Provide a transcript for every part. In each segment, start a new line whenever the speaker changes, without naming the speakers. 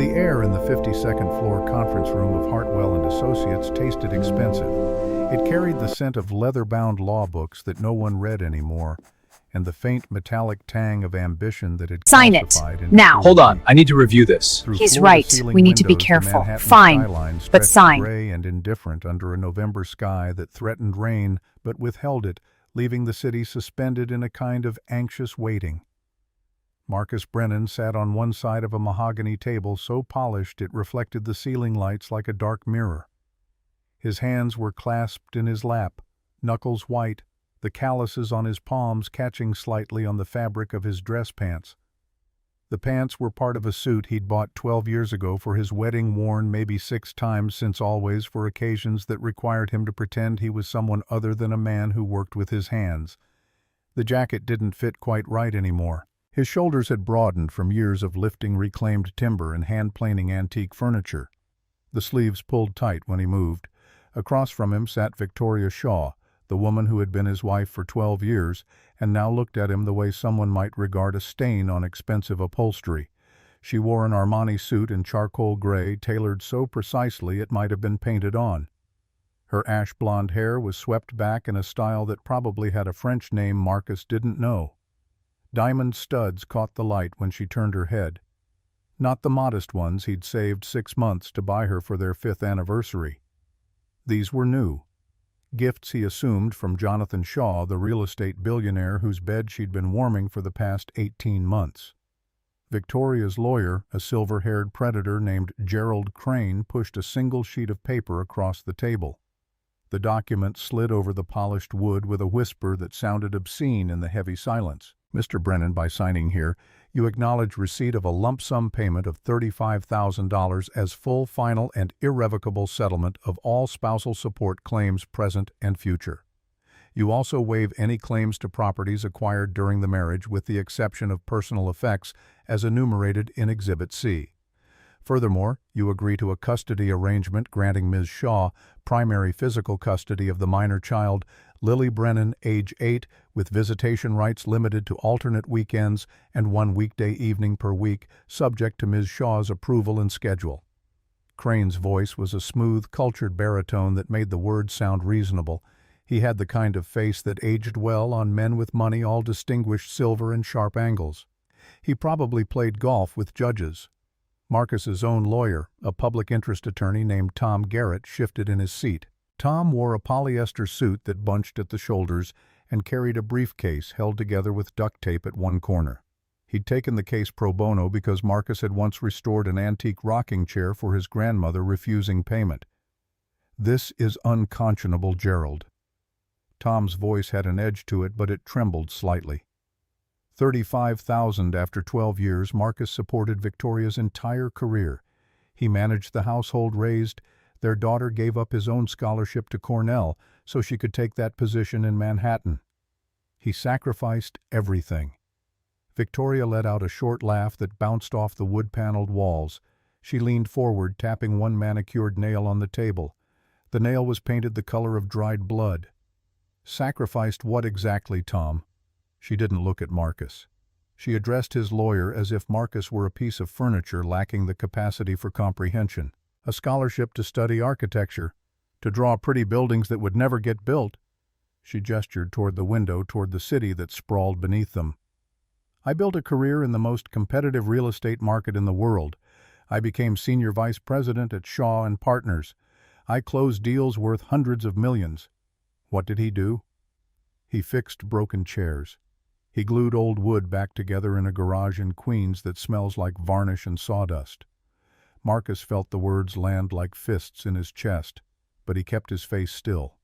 The air in the 52nd floor conference room of Hartwell and Associates tasted expensive. It carried the scent of leather-bound law books that no one read anymore, and the faint metallic tang of ambition that had
Sign it.
calcified into
Now.
Hold on, I need to review this.
Through
He's
floor-to-ceiling
right. We need to be
windows, the
careful.
Manhattan
Fine,
skyline
but
stretched
sign.
gray and indifferent under a November sky that threatened rain but withheld it, leaving the city suspended in a kind of anxious waiting. Marcus Brennan sat on one side of a mahogany table so polished it reflected the ceiling lights like a dark mirror. His hands were clasped in his lap, knuckles white, the calluses on his palms catching slightly on the fabric of his dress pants. The pants were part of a suit he'd bought 12 years ago for his wedding, worn maybe 6 times since always for occasions that required him to pretend he was someone other than a man who worked with his hands. The jacket didn't fit quite right anymore. His shoulders had broadened from years of lifting reclaimed timber and hand-planing antique furniture. The sleeves pulled tight when he moved. Across from him sat Victoria Shaw, the woman who had been his wife for 12 years, and now looked at him the way someone might regard a stain on expensive upholstery. She wore an Armani suit in charcoal gray, tailored so precisely it might have been painted on. Her ash-blonde hair was swept back in a style that probably had a French name Marcus didn't know. Diamond studs caught the light when she turned her head. Not the modest ones he'd saved 6 months to buy her for their 5th anniversary. These were new. Gifts he assumed from Jonathan Shaw, the real estate billionaire whose bed she'd been warming for the past 18 months. Victoria's lawyer, a silver-haired predator named Gerald Crane, pushed a single sheet of paper across the table. The document slid over the polished wood with a whisper that sounded obscene in the heavy silence. Mr. Brennan, by signing here, you acknowledge receipt of a lump sum payment of $35,000 as full, final, and irrevocable settlement of all spousal support claims present and future. You also waive any claims to properties acquired during the marriage with the exception of personal effects as enumerated in Exhibit C. Furthermore, you agree to a custody arrangement granting Ms. Shaw primary physical custody of the minor child, Lily Brennan, age 8, with visitation rights limited to alternate weekends and 1 weekday evening per week, subject to Ms. Shaw's approval and schedule. Crane's voice was a smooth, cultured baritone that made the words sound reasonable. He had the kind of face that aged well on men with money, all distinguished silver and sharp angles. He probably played golf with judges. Marcus's own lawyer, a public interest attorney named Tom Garrett, shifted in his seat. Tom wore a polyester suit that bunched at the shoulders and carried a briefcase held together with duct tape at one corner. He'd taken the case pro bono because Marcus had once restored an antique rocking chair for his grandmother refusing payment. "This is unconscionable, Gerald." Tom's voice had an edge to it, but it trembled slightly. $35,000 after 12 years, Marcus supported Victoria's entire career. He managed the household, raised their daughter, gave up his own scholarship to Cornell so she could take that position in Manhattan. He sacrificed everything. Victoria let out a short laugh that bounced off the wood-paneled walls. She leaned forward, tapping one manicured nail on the table. The nail was painted the color of dried blood. "Sacrificed what exactly, Tom?" She didn't look at Marcus. She addressed his lawyer as if Marcus were a piece of furniture lacking the capacity for comprehension. "A scholarship to study architecture, to draw pretty buildings that would never get built." She gestured toward the window, toward the city that sprawled beneath them. "I built a career in the most competitive real estate market in the world. I became senior vice president at Shaw and Partners. I closed deals worth hundreds of millions." What did he do? He fixed broken chairs. He glued old wood back together in a garage in Queens that smells like varnish and sawdust. Marcus felt the words land like fists in his chest, but he kept his face still.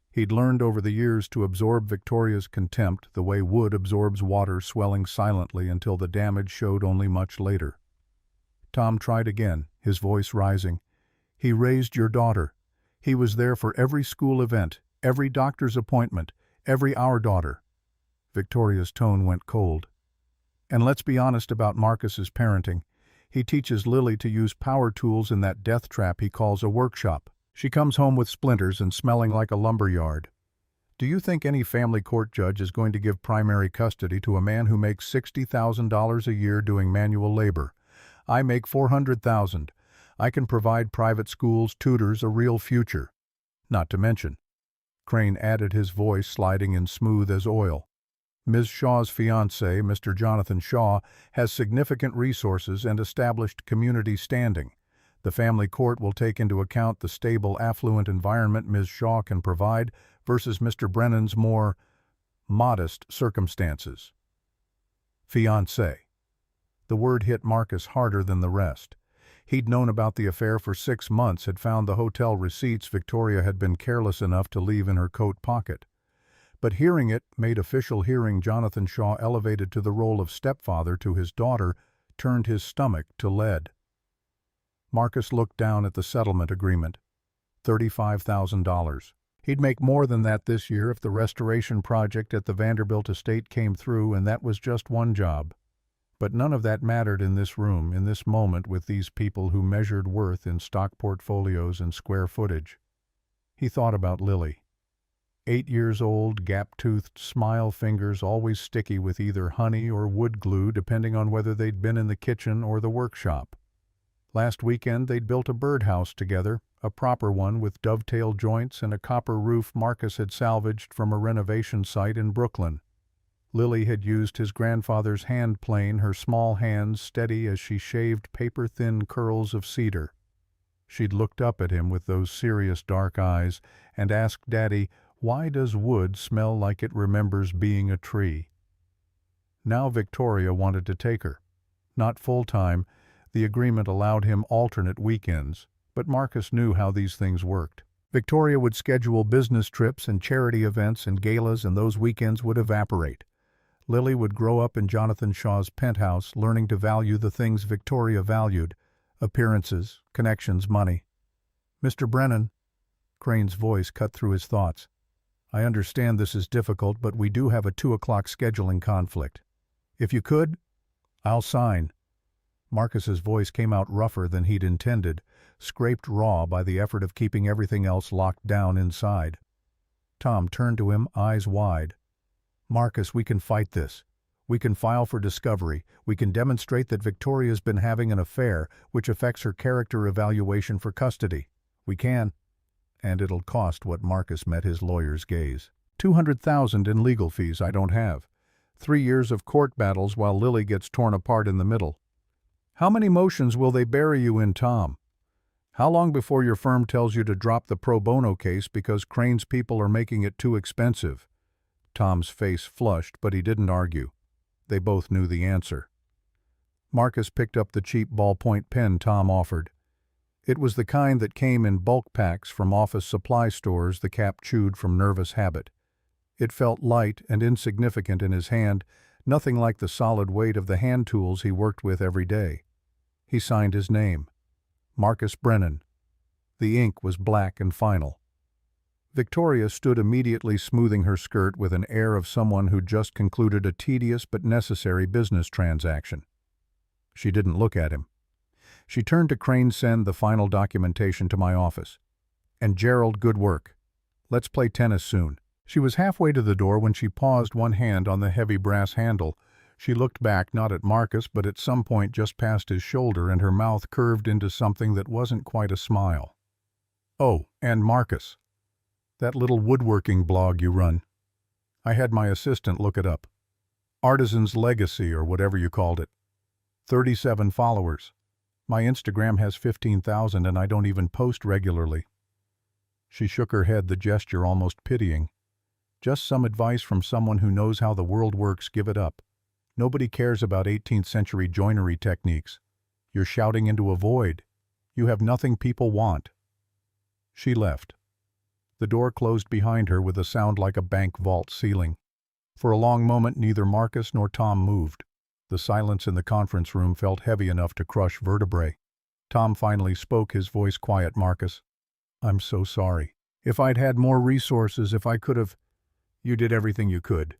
He'd learned over the years to absorb Victoria's contempt the way wood absorbs water, swelling silently until the damage showed only much later. Tom tried again, his voice rising. "He raised your daughter. He was there for every school event, every doctor's appointment, every our daughter." Victoria's tone went cold. "And let's be honest about Marcus's parenting. He teaches Lily to use power tools in that death trap he calls a workshop. She comes home with splinters and smelling like a lumber yard. Do you think any family court judge is going to give primary custody to a man who makes $60,000 a year doing manual labor? I make $400,000. I can provide private schools, tutors, a real future. Not to mention. Crane added, his voice sliding in smooth as oil. Ms. Shaw's fiancé, Mr. Jonathan Shaw, has significant resources and established community standing. The family court will take into account the stable, affluent environment Ms. Shaw can provide versus Mr. Brennan's more modest circumstances. Fiancé. The word hit Marcus harder than the rest. He'd known about the affair for 6 months, had found the hotel receipts Victoria had been careless enough to leave in her coat pocket. But hearing it, made official hearing Jonathan Shaw elevated to the role of stepfather to his daughter, turned his stomach to lead. Marcus looked down at the settlement agreement. $35,000. He'd make more than that this year if the restoration project at the Vanderbilt estate came through, and that was just one job. But none of that mattered in this room, in this moment, with these people who measured worth in stock portfolios and square footage. He thought about Lily. 8 years old, gap-toothed, smile fingers always sticky with either honey or wood glue, depending on whether they'd been in the kitchen or the workshop. Last weekend they'd built a birdhouse together, a proper one with dovetail joints and a copper roof Marcus had salvaged from a renovation site in Brooklyn. Lily had used his grandfather's hand plane, her small hands steady as she shaved paper-thin curls of cedar. She'd looked up at him with those serious dark eyes and asked Daddy, "Why does wood smell like it remembers being a tree?" Now Victoria wanted to take her. Not full-time, the agreement allowed him alternate weekends, but Marcus knew how these things worked. Victoria would schedule business trips and charity events and galas, and those weekends would evaporate. Lily would grow up in Jonathan Shaw's penthouse, learning to value the things Victoria valued: appearances, connections, money. "Mr. Brennan," Crane's voice cut through his thoughts. "I understand this is difficult, but we do have a 2 o'clock scheduling conflict. If you could, I'll sign." Marcus's voice came out rougher than he'd intended, scraped raw by the effort of keeping everything else locked down inside. Tom turned to him, eyes wide. "Marcus, we can fight this. We can file for discovery. We can demonstrate that Victoria's been having an affair, which affects her character evaluation for custody. We can. And it'll cost what." Marcus met his lawyer's gaze. "$200,000 in legal fees I don't have. 3 years of court battles while Lily gets torn apart in the middle. How many motions will they bury you in, Tom? How long before your firm tells you to drop the pro bono case because Crane's people are making it too expensive?" Tom's face flushed, but he didn't argue. They both knew the answer. Marcus picked up the cheap ballpoint pen Tom offered. It was the kind that came in bulk packs from office supply stores, the cap chewed from nervous habit. It felt light and insignificant in his hand, nothing like the solid weight of the hand tools he worked with every day. He signed his name. Marcus Brennan. The ink was black and final. Victoria stood immediately, smoothing her skirt with an air of someone who'd just concluded a tedious but necessary business transaction. She didn't look at him. She turned to Crane. "Send the final documentation to my office. And Gerald, good work. Let's play tennis soon." She was halfway to the door when she paused, one hand on the heavy brass handle. She looked back, not at Marcus, but at some point just past his shoulder, and her mouth curved into something that wasn't quite a smile. "Oh, and Marcus, that little woodworking blog you run. I had my assistant look it up. Artisan's Legacy, or whatever you called it. 37 followers. My Instagram has 15,000 and I don't even post regularly." She shook her head, the gesture almost pitying. "Just some advice from someone who knows how the world works. Give it up. Nobody cares about 18th century joinery techniques. You're shouting into a void. You have nothing people want." She left. The door closed behind her with a sound like a bank vault ceiling. For a long moment neither Marcus nor Tom moved. The silence in the conference room felt heavy enough to crush vertebrae. Tom finally spoke, his voice quiet. "Marcus, I'm so sorry. If I'd had more resources, if I could have—" "You did everything you could."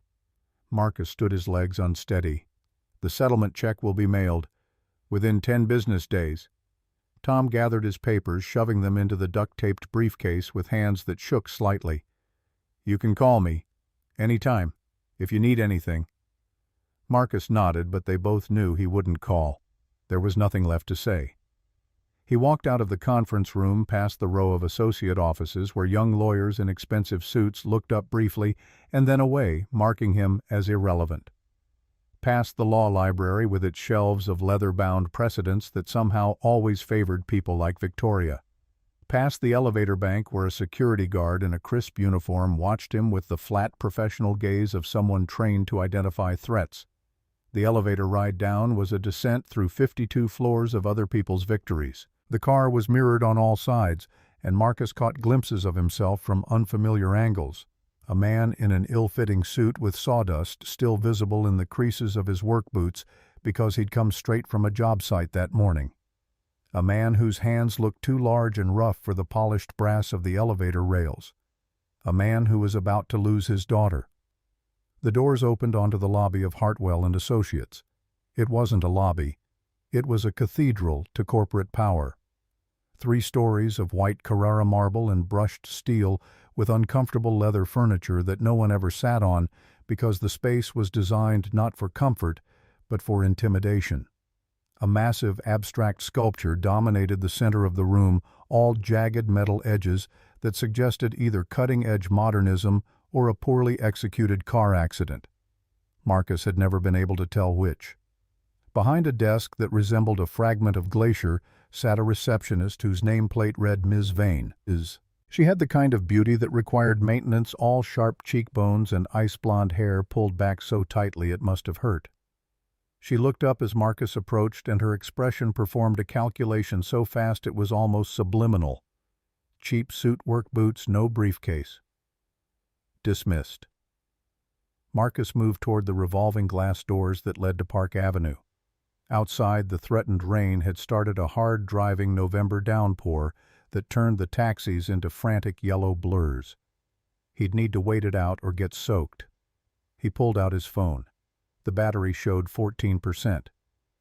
Marcus stood his legs unsteady. "The settlement check will be mailed within 10 business days. Tom gathered his papers, shoving them into the duct-taped briefcase with hands that shook slightly. "You can call me. Anytime. If you need anything." Marcus nodded, but they both knew he wouldn't call. There was nothing left to say. He walked out of the conference room past the row of associate offices where young lawyers in expensive suits looked up briefly and then away, marking him as irrelevant. Past the law library with its shelves of leather-bound precedents that somehow always favored people like Victoria. Past the elevator bank where a security guard in a crisp uniform watched him with the flat professional gaze of someone trained to identify threats. The elevator ride down was a descent through 52 floors of other people's victories. The car was mirrored on all sides, and Marcus caught glimpses of himself from unfamiliar angles. A man in an ill-fitting suit with sawdust still visible in the creases of his work boots because he'd come straight from a job site that morning. A man whose hands looked too large and rough for the polished brass of the elevator rails. A man who was about to lose his daughter. The doors opened onto the lobby of Hartwell and Associates. It wasn't a lobby. It was a cathedral to corporate power. 3 stories of white Carrara marble and brushed steel with uncomfortable leather furniture that no one ever sat on because the space was designed not for comfort, but for intimidation. A massive abstract sculpture dominated the center of the room, all jagged metal edges that suggested either cutting-edge modernism or a poorly executed car accident. Marcus had never been able to tell which. Behind a desk that resembled a fragment of glacier sat a receptionist whose nameplate read Ms. Vane. She had the kind of beauty that required maintenance, all sharp cheekbones and ice-blonde hair pulled back so tightly it must have hurt. She looked up as Marcus approached, and her expression performed a calculation so fast it was almost subliminal. Cheap suit work boots, no briefcase. Dismissed. Marcus moved toward the revolving glass doors that led to Park Avenue. Outside, the threatened rain had started a hard-driving November downpour that turned the taxis into frantic yellow blurs. He'd need to wait it out or get soaked. He pulled out his phone. The battery showed 14%.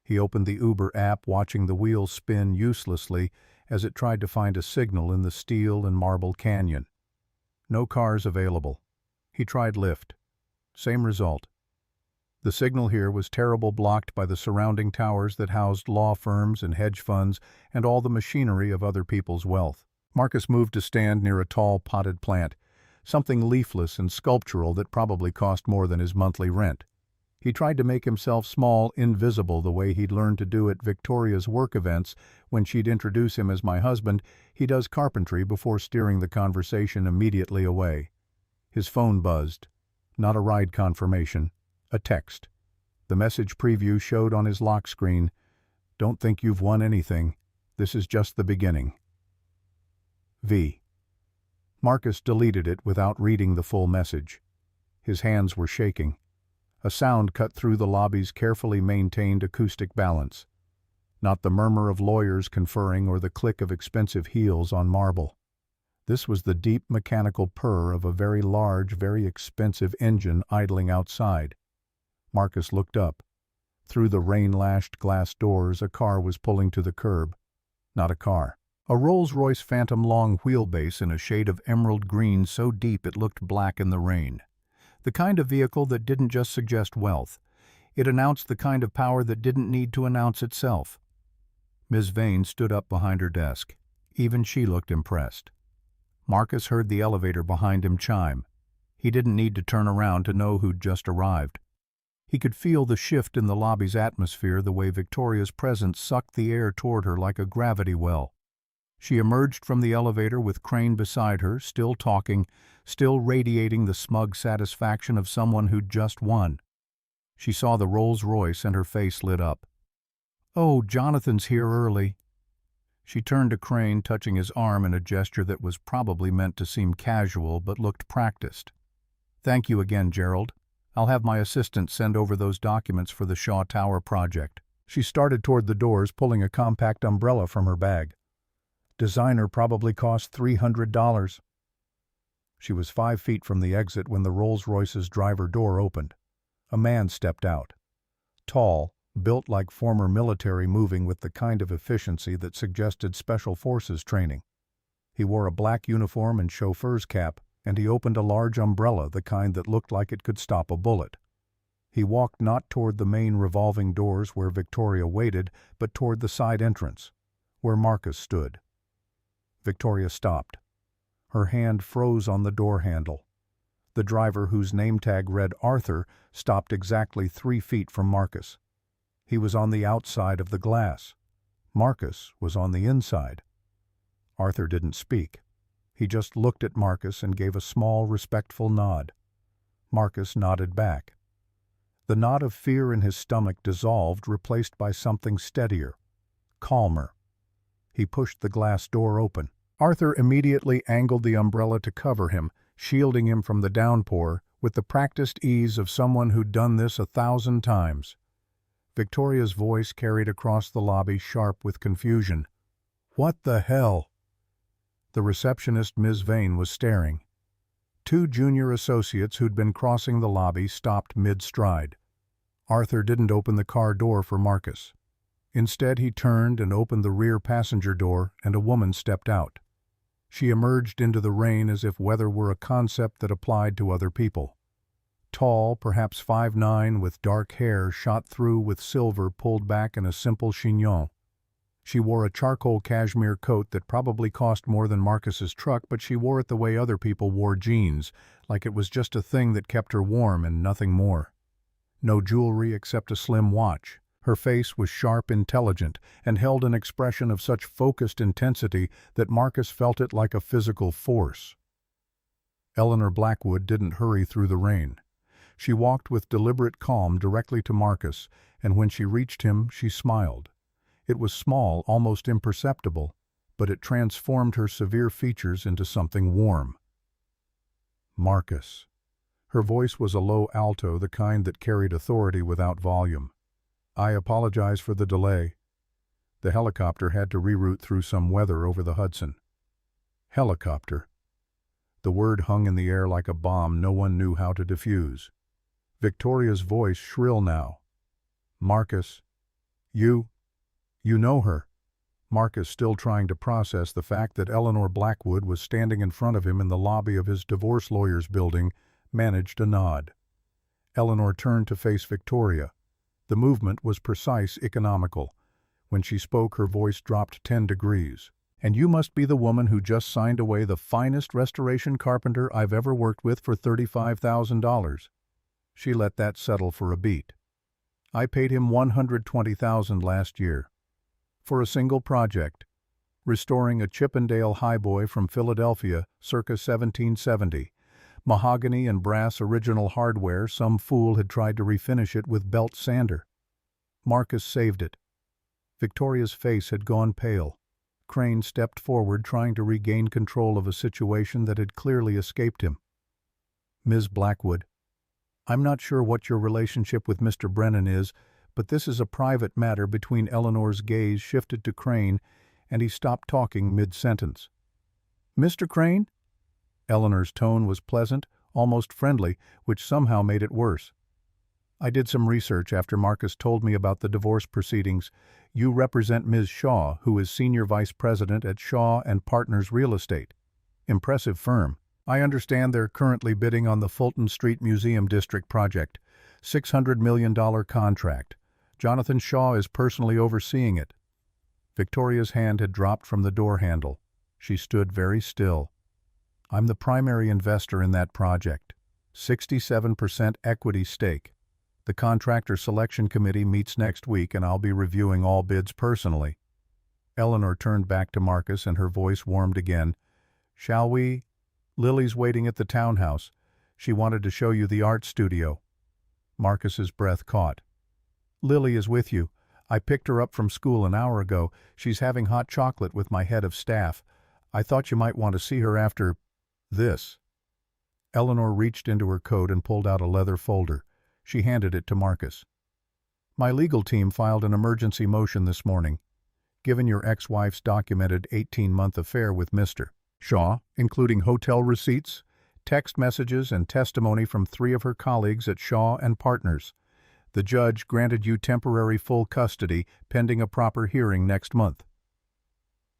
He opened the Uber app, watching the wheels spin uselessly as it tried to find a signal in the steel and marble canyon. No cars available. He tried Lyft. Same result. The signal here was terrible, blocked by the surrounding towers that housed law firms and hedge funds and all the machinery of other people's wealth. Marcus moved to stand near a tall potted plant, something leafless and sculptural that probably cost more than his monthly rent. He tried to make himself small, invisible, the way he'd learned to do at Victoria's work events when she'd introduce him as "my husband, he does carpentry," before steering the conversation immediately away. His phone buzzed. Not a ride confirmation. A text. The message preview showed on his lock screen. "Don't think you've won anything. This is just the beginning. V." Marcus deleted it without reading the full message. His hands were shaking. A sound cut through the lobby's carefully maintained acoustic balance. Not the murmur of lawyers conferring or the click of expensive heels on marble. This was the deep mechanical purr of a very large, very expensive engine idling outside. Marcus looked up. Through the rain-lashed glass doors, a car was pulling to the curb. Not a car. A Rolls-Royce Phantom long wheelbase in a shade of emerald green so deep it looked black in the rain. The kind of vehicle that didn't just suggest wealth. It announced the kind of power that didn't need to announce itself. Ms. Vane stood up behind her desk. Even she looked impressed. Marcus heard the elevator behind him chime. He didn't need to turn around to know who'd just arrived. He could feel the shift in the lobby's atmosphere, the way Victoria's presence sucked the air toward her like a gravity well. She emerged from the elevator with Crane beside her, still talking, still radiating the smug satisfaction of someone who'd just won. She saw the Rolls-Royce and her face lit up. "Oh, Jonathan's here early." She turned to Crane, touching his arm in a gesture that was probably meant to seem casual but looked practiced. "Thank you again, Gerald. I'll have my assistant send over those documents for the Shaw Tower project." She started toward the doors, pulling a compact umbrella from her bag. "Designer probably cost $300. She was 5 feet from the exit when the Rolls-Royce's driver door opened. A man stepped out. Tall, built like former military, moving with the kind of efficiency that suggested special forces training. He wore a black uniform and chauffeur's cap, and he opened a large umbrella, the kind that looked like it could stop a bullet. He walked not toward the main revolving doors where Victoria waited, but toward the side entrance, where Marcus stood. Victoria stopped. Her hand froze on the door handle. The driver, whose name tag read Arthur, stopped exactly 3 feet from Marcus. He was on the outside of the glass. Marcus was on the inside. Arthur didn't speak. He just looked at Marcus and gave a small, respectful nod. Marcus nodded back. The knot of fear in his stomach dissolved, replaced by something steadier, calmer. He pushed the glass door open. Arthur immediately angled the umbrella to cover him, shielding him from the downpour, with the practiced ease of someone who'd done this 1,000 times. Victoria's voice carried across the lobby, sharp with confusion. "What the hell?" The receptionist, Ms. Vane, was staring. 2 junior associates who'd been crossing the lobby stopped mid-stride. Arthur didn't open the car door for Marcus. Instead, he turned and opened the rear passenger door, and a woman stepped out. She emerged into the rain as if weather were a concept that applied to other people. Tall, perhaps 5'9", with dark hair shot through with silver pulled back in a simple chignon. She wore a charcoal cashmere coat that probably cost more than Marcus's truck, but she wore it the way other people wore jeans, like it was just a thing that kept her warm and nothing more. No jewelry except a slim watch. Her face was sharp, intelligent, and held an expression of such focused intensity that Marcus felt it like a physical force. Eleanor Blackwood didn't hurry through the rain. She walked with deliberate calm directly to Marcus, and when she reached him, she smiled. It was small, almost imperceptible, but it transformed her severe features into something warm. "Marcus." Her voice was a low alto, the kind that carried authority without volume. "I apologize for the delay. The helicopter had to reroute through some weather over the Hudson." Helicopter. The word hung in the air like a bomb no one knew how to defuse. Victoria's voice shrill now. "Marcus, you know her." Marcus, still trying to process the fact that Eleanor Blackwood was standing in front of him in the lobby of his divorce lawyer's building, managed a nod. Eleanor turned to face Victoria. The movement was precise, economical. When she spoke, her voice dropped 10 degrees. "And you must be the woman who just signed away the finest restoration carpenter I've ever worked with for $35,000. She let that settle for a beat. "I paid him $120,000 last year. For a single project, restoring a Chippendale highboy from Philadelphia circa 1770. Mahogany and brass original hardware, some fool had tried to refinish it with belt sander. Marcus saved it." Victoria's face had gone pale. Crane stepped forward, trying to regain control of a situation that had clearly escaped him. "Ms. Blackwood, I'm not sure what your relationship with Mr. Brennan is, but this is a private matter." Between Eleanor's gaze shifted to Crane, and he stopped talking mid-sentence. "Mr. Crane?" Eleanor's tone was pleasant, almost friendly, which somehow made it worse. "I did some research after Marcus told me about the divorce proceedings. You represent Ms. Shaw, who is Senior Vice President at Shaw and Partners Real Estate. Impressive firm. I understand they're currently bidding on the Fulton Street Museum District project. $600 million contract. Jonathan Shaw is personally overseeing it." Victoria's hand had dropped from the door handle. She stood very still. "I'm the primary investor in that project. 67% equity stake. The contractor selection committee meets next week, and I'll be reviewing all bids personally." Eleanor turned back to Marcus, and her voice warmed again. "Shall we? Lily's waiting at the townhouse. She wanted to show you the art studio." Marcus's breath caught. "Lily is with you. I picked her up from school an hour ago. She's having hot chocolate with my head of staff. I thought you might want to see her after this." Eleanor reached into her coat and pulled out a leather folder. She handed it to Marcus. "My legal team filed an emergency motion this morning. Given your ex-wife's documented 18-month affair with Mr. Shaw, including hotel receipts, text messages, and testimony from 3 of her colleagues at Shaw and Partners, the judge granted you temporary full custody pending a proper hearing next month."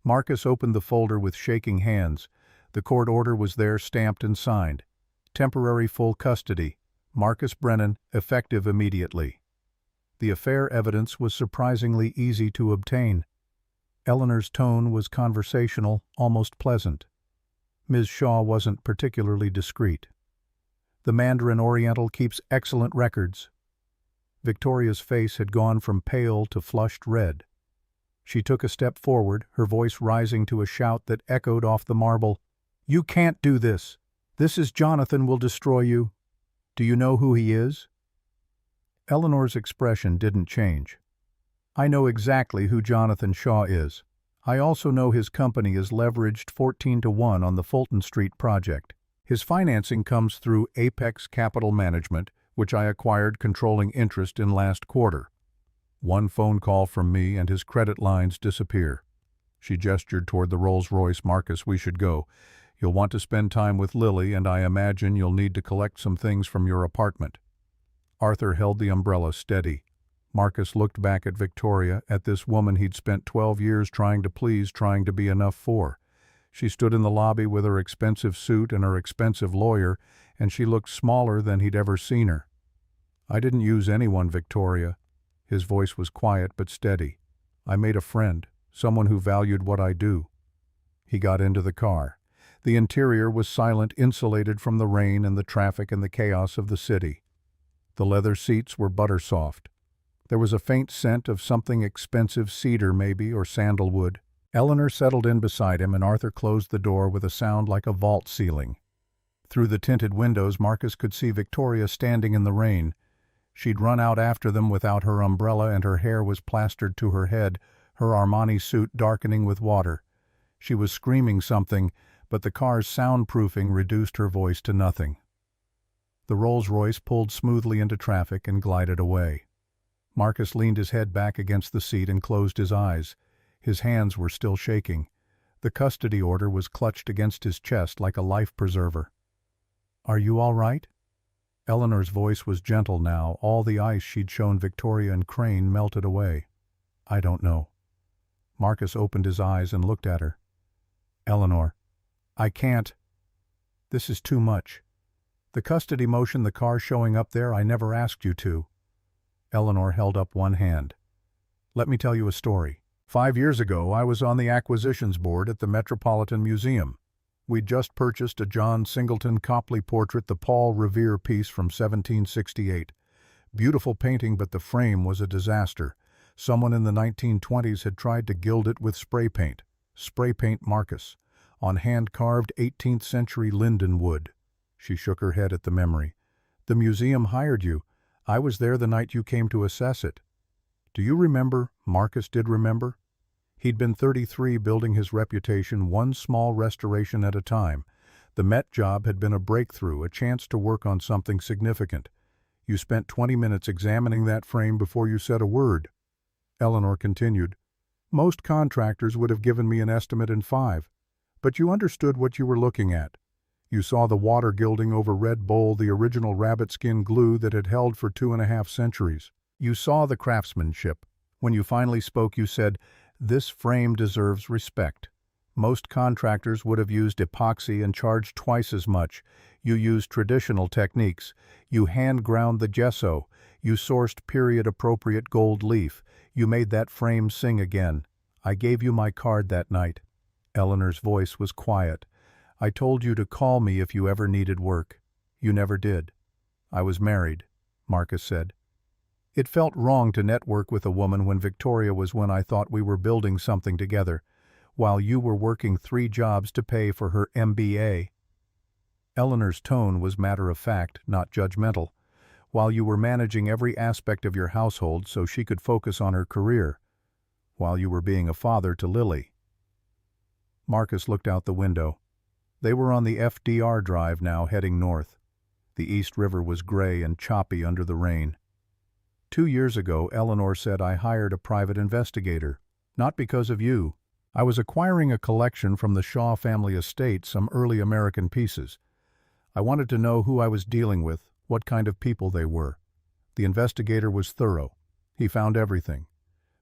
Marcus opened the folder with shaking hands. The court order was there, stamped and signed. Temporary full custody. Marcus Brennan, effective immediately. The affair evidence was surprisingly easy to obtain. Eleanor's tone was conversational, almost pleasant. Ms. Shaw wasn't particularly discreet. The Mandarin Oriental keeps excellent records. Victoria's face had gone from pale to flushed red. She took a step forward, her voice rising to a shout that echoed off the marble. "You can't do this. This is Jonathan will destroy you. Do you know who he is?" Eleanor's expression didn't change. "I know exactly who Jonathan Shaw is. I also know his company is leveraged 14-1 on the Fulton Street project. His financing comes through Apex Capital Management, which I acquired controlling interest in last quarter. One phone call from me and his credit lines disappear." She gestured toward the Rolls-Royce. "Marcus, we should go. You'll want to spend time with Lily, and I imagine you'll need to collect some things from your apartment." Arthur held the umbrella steady. Marcus looked back at Victoria, at this woman he'd spent 12 years trying to please, trying to be enough for. She stood in the lobby with her expensive suit and her expensive lawyer, and she looked smaller than he'd ever seen her. "I didn't use anyone, Victoria." His voice was quiet but steady. "I made a friend, someone who valued what I do." He got into the car. The interior was silent, insulated from the rain and the traffic and the chaos of the city. The leather seats were butter-soft. There was a faint scent of something expensive, cedar maybe, or sandalwood. Eleanor settled in beside him, and Arthur closed the door with a sound like a vault ceiling. Through the tinted windows, Marcus could see Victoria standing in the rain. She'd run out after them without her umbrella, and her hair was plastered to her head, her Armani suit darkening with water. She was screaming something, but the car's soundproofing reduced her voice to nothing. The Rolls-Royce pulled smoothly into traffic and glided away. Marcus leaned his head back against the seat and closed his eyes. His hands were still shaking. The custody order was clutched against his chest like a life-preserver. "Are you all right?" Eleanor's voice was gentle now. All the ice she'd shown Victoria and Crane melted away. "I don't know." Marcus opened his eyes and looked at her. "Eleanor, I can't. This is too much. The custody motion, the car showing up there, I never asked you to." Eleanor held up one hand. "Let me tell you a story. 5 years ago, I was on the acquisitions board at the Metropolitan Museum. We'd just purchased a John Singleton Copley portrait, the Paul Revere piece from 1768. Beautiful painting, but the frame was a disaster. Someone in the 1920s had tried to gild it with spray paint. Spray paint Marcus, on hand-carved 18th century linden wood. She shook her head at the memory. "The museum hired you. I was there the night you came to assess it." Do you remember? Marcus did remember. He'd been 33, building his reputation one small restoration at a time. The Met job had been a breakthrough, a chance to work on something significant. You spent 20 minutes examining that frame before you said a word. Eleanor continued. "Most contractors would have given me an estimate in 5. But you understood what you were looking at. You saw the water gilding over red bowl, the original rabbit skin glue that had held for 2.5 centuries. You saw the craftsmanship. When you finally spoke, you said, 'This frame deserves respect.' Most contractors would have used epoxy and charged twice as much. You used traditional techniques. You hand-ground the gesso. You sourced period-appropriate gold leaf. You made that frame sing again. I gave you my card that night." Eleanor's voice was quiet. "I told you to call me if you ever needed work. You never did." "I was married," Marcus said. "It felt wrong to network with a woman when Victoria was when I thought we were building something together, while you were working 3 jobs to pay for her MBA. Eleanor's tone was matter-of-fact, not judgmental, while you were managing every aspect of your household so she could focus on her career, while you were being a father to Lily. Marcus looked out the window. They were on the FDR Drive now, heading north. The East River was gray and choppy under the rain. 2 years ago, Eleanor said I hired a private investigator. Not because of you. I was acquiring a collection from the Shaw family estate, some early American pieces. I wanted to know who I was dealing with, what kind of people they were. The investigator was thorough. He found everything.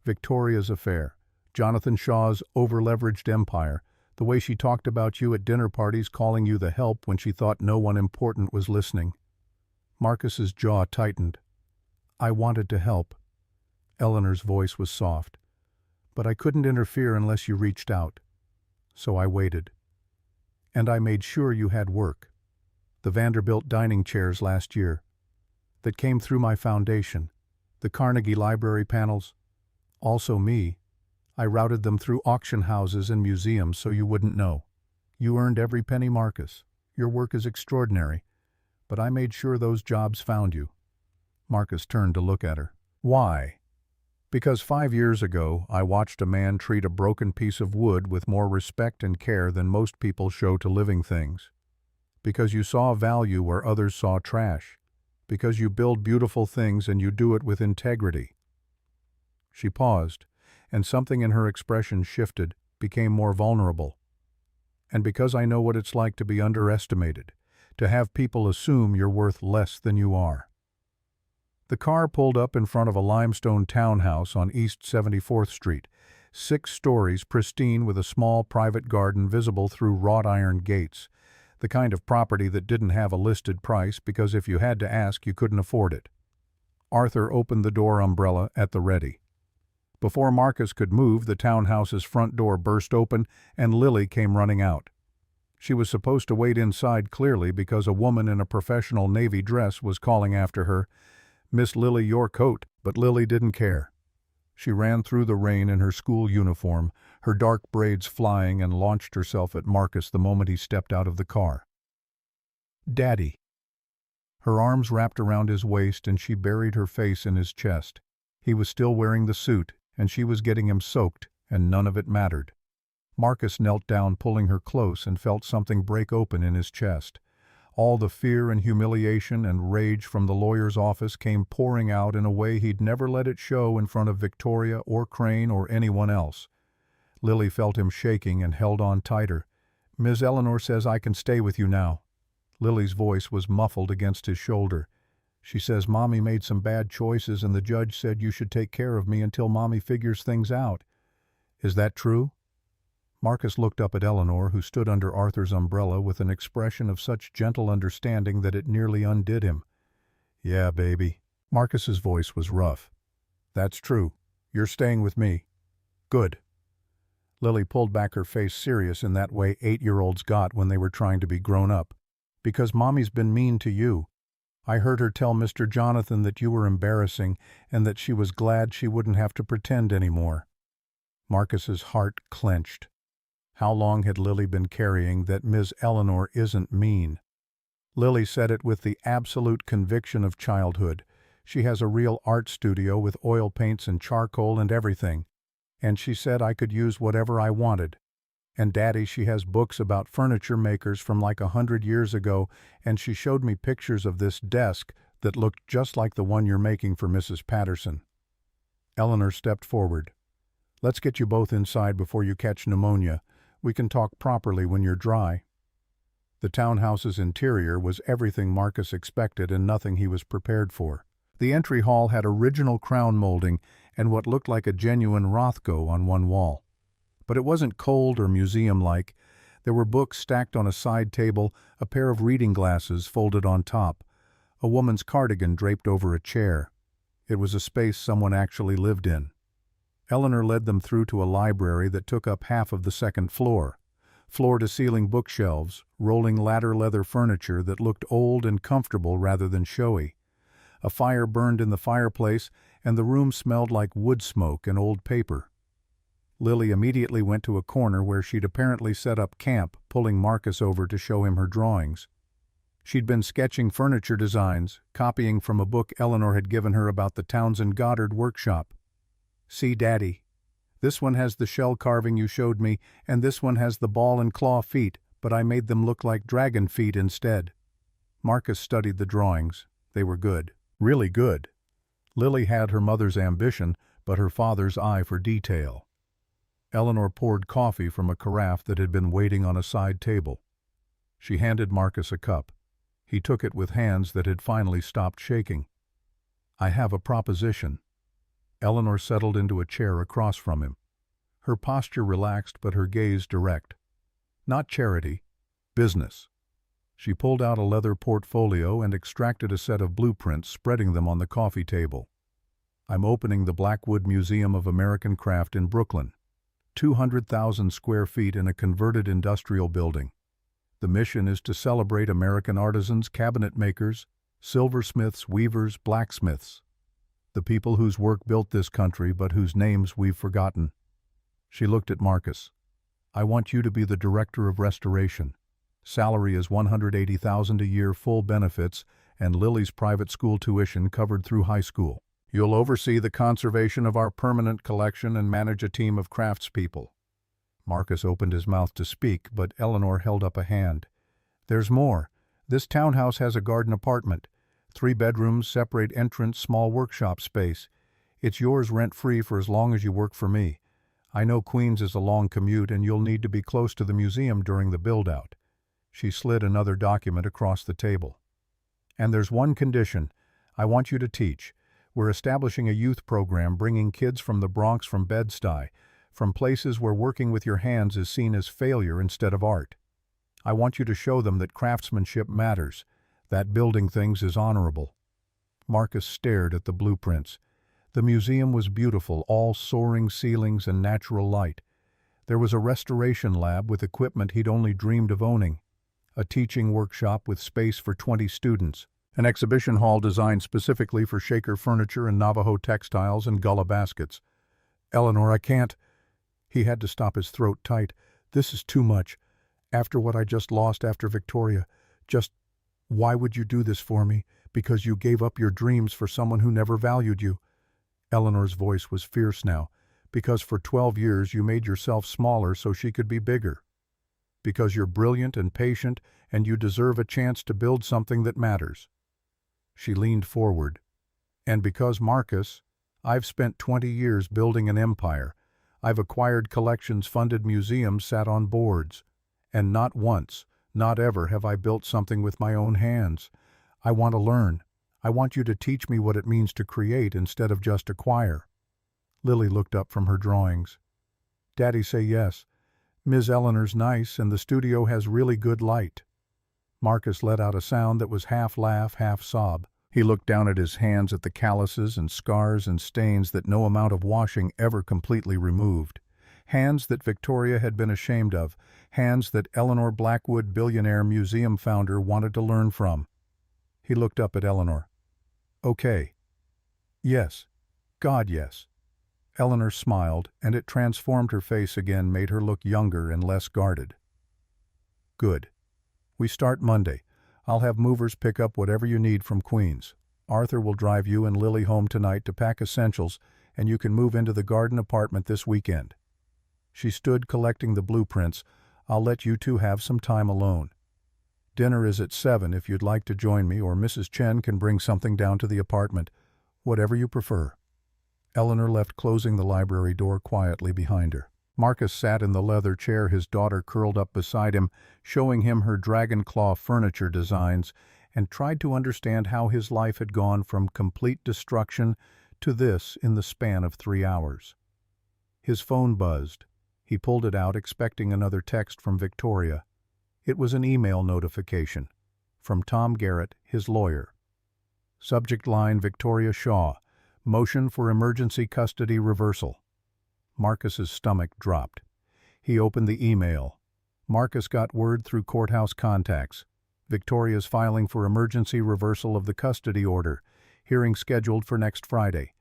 Victoria's affair, Jonathan Shaw's over-leveraged empire, the way she talked about you at dinner parties, calling you the help when she thought no one important was listening. Marcus's jaw tightened. I wanted to help. Eleanor's voice was soft. But I couldn't interfere unless you reached out. So I waited. And I made sure you had work. The Vanderbilt dining chairs last year. That came through my foundation. The Carnegie Library panels. Also me. I routed them through auction houses and museums so you wouldn't know. You earned every penny, Marcus. Your work is extraordinary. But I made sure those jobs found you. Marcus turned to look at her. Why? Because 5 years ago, I watched a man treat a broken piece of wood with more respect and care than most people show to living things. Because you saw value where others saw trash. Because you build beautiful things and you do it with integrity. She paused, and something in her expression shifted, became more vulnerable. And because I know what it's like to be underestimated, to have people assume you're worth less than you are. The car pulled up in front of a limestone townhouse on East 74th Street, 6 stories pristine with a small private garden visible through wrought iron gates, the kind of property that didn't have a listed price because if you had to ask, you couldn't afford it. Arthur opened the door umbrella at the ready. Before Marcus could move, the townhouse's front door burst open and Lily came running out. She was supposed to wait inside clearly because a woman in a professional navy dress was calling after her, "Miss Lily, your coat," but Lily didn't care. She ran through the rain in her school uniform, her dark braids flying, and launched herself at Marcus the moment he stepped out of the car. "Daddy." Her arms wrapped around his waist and she buried her face in his chest. He was still wearing the suit, and she was getting him soaked, and none of it mattered. Marcus knelt down, pulling her close, and felt something break open in his chest. All the fear and humiliation and rage from the lawyer's office came pouring out in a way he'd never let it show in front of Victoria or Crane or anyone else. Lily felt him shaking and held on tighter. "Ms. Eleanor says I can stay with you now." Lily's voice was muffled against his shoulder. "She says Mommy made some bad choices and the judge said you should take care of me until Mommy figures things out. Is that true?" Marcus looked up at Eleanor, who stood under Arthur's umbrella with an expression of such gentle understanding that it nearly undid him. "Yeah, baby." Marcus's voice was rough. "That's true. You're staying with me." "Good." Lily pulled back, her face serious in that way 8-year-olds got when they were trying to be grown up. "Because Mommy's been mean to you. I heard her tell Mr. Jonathan that you were embarrassing and that she was glad she wouldn't have to pretend anymore." Marcus's heart clenched. How long had Lily been carrying that Ms. Eleanor isn't mean? Lily said it with the absolute conviction of childhood. She has a real art studio with oil paints and charcoal and everything. And she said I could use whatever I wanted. And Daddy, she has books about furniture makers from like 100 years ago, and she showed me pictures of this desk that looked just like the one you're making for Mrs. Patterson. Eleanor stepped forward. "Let's get you both inside before you catch pneumonia. We can talk properly when you're dry." The townhouse's interior was everything Marcus expected and nothing he was prepared for. The entry hall had original crown molding and what looked like a genuine Rothko on one wall. But it wasn't cold or museum-like. There were books stacked on a side table, a pair of reading glasses folded on top, a woman's cardigan draped over a chair. It was a space someone actually lived in. Eleanor led them through to a library that took up half of the second floor. Floor-to-ceiling bookshelves, rolling ladder leather furniture that looked old and comfortable rather than showy. A fire burned in the fireplace, and the room smelled like wood smoke and old paper. Lily immediately went to a corner where she'd apparently set up camp, pulling Marcus over to show him her drawings. She'd been sketching furniture designs, copying from a book Eleanor had given her about the Townsend Goddard workshop. "See, Daddy. This one has the shell carving you showed me, and this one has the ball and claw feet, but I made them look like dragon feet instead." Marcus studied the drawings. They were good. Really good. Lily had her mother's ambition, but her father's eye for detail. Eleanor poured coffee from a carafe that had been waiting on a side table. She handed Marcus a cup. He took it with hands that had finally stopped shaking. "I have a proposition." Eleanor settled into a chair across from him. Her posture relaxed but her gaze direct. "Not charity. Business. She pulled out a leather portfolio and extracted a set of blueprints, spreading them on the coffee table. I'm opening the Blackwood Museum of American Craft in Brooklyn. 200,000 square feet in a converted industrial building. The mission is to celebrate American artisans, cabinet makers, silversmiths, weavers, blacksmiths. The people whose work built this country but whose names we've forgotten. She looked at Marcus. I want you to be the director of restoration. Salary is $180,000 a year, full benefits, and Lily's private school tuition covered through high school. You'll oversee the conservation of our permanent collection and manage a team of craftspeople. Marcus opened his mouth to speak, but Eleanor held up a hand. There's more. This townhouse has a garden apartment. 3 bedrooms, separate entrance, small workshop space. It's yours rent-free for as long as you work for me. I know Queens is a long commute and you'll need to be close to the museum during the build-out. She slid another document across the table. And there's one condition. I want you to teach. We're establishing a youth program bringing kids from the Bronx, from Bed-Stuy, from places where working with your hands is seen as failure instead of art. I want you to show them that craftsmanship matters, that building things is honorable. Marcus stared at the blueprints. The museum was beautiful, all soaring ceilings and natural light. There was a restoration lab with equipment he'd only dreamed of owning, a teaching workshop with space for 20 students, an exhibition hall designed specifically for Shaker furniture and Navajo textiles and Gullah baskets. Eleanor, I can't. He had to stop his throat tight. This is too much. After what I just lost after Victoria, why would you do this for me? Because you gave up your dreams for someone who never valued you. Eleanor's voice was fierce now. Because for 12 years you made yourself smaller so she could be bigger. Because you're brilliant and patient and you deserve a chance to build something that matters. She leaned forward. And because, Marcus, I've spent 20 years building an empire. I've acquired collections, funded museums, sat on boards. And not once, not ever have I built something with my own hands. I want to learn. I want you to teach me what it means to create instead of just acquire. Lily looked up from her drawings. Daddy say yes. Ms. Eleanor's nice and the studio has really good light. Marcus let out a sound that was half laugh, half sob. He looked down at his hands, at the calluses and scars and stains that no amount of washing ever completely removed. Hands that Victoria had been ashamed of. Hands that Eleanor Blackwood, billionaire museum founder, wanted to learn from. He looked up at Eleanor. Okay. Yes. God, yes. Eleanor smiled, and it transformed her face again, made her look younger and less guarded. Good. We start Monday. I'll have movers pick up whatever you need from Queens. Arthur will drive you and Lily home tonight to pack essentials, and you can move into the garden apartment this weekend. She stood collecting the blueprints. I'll let you two have some time alone. Dinner is at 7 if you'd like to join me, or Mrs. Chen can bring something down to the apartment. Whatever you prefer. Eleanor left, closing the library door quietly behind her. Marcus sat in the leather chair, his daughter curled up beside him, showing him her dragon claw furniture designs, and tried to understand how his life had gone from complete destruction to this in the span of 3 hours. His phone buzzed. He pulled it out, expecting another text from Victoria. It was an email notification from Tom Garrett, his lawyer. Subject line: Victoria Shaw. Motion for emergency custody reversal. Marcus's stomach dropped. He opened the email. Marcus got word through courthouse contacts. Victoria's filing for emergency reversal of the custody order. Hearing scheduled for next Friday.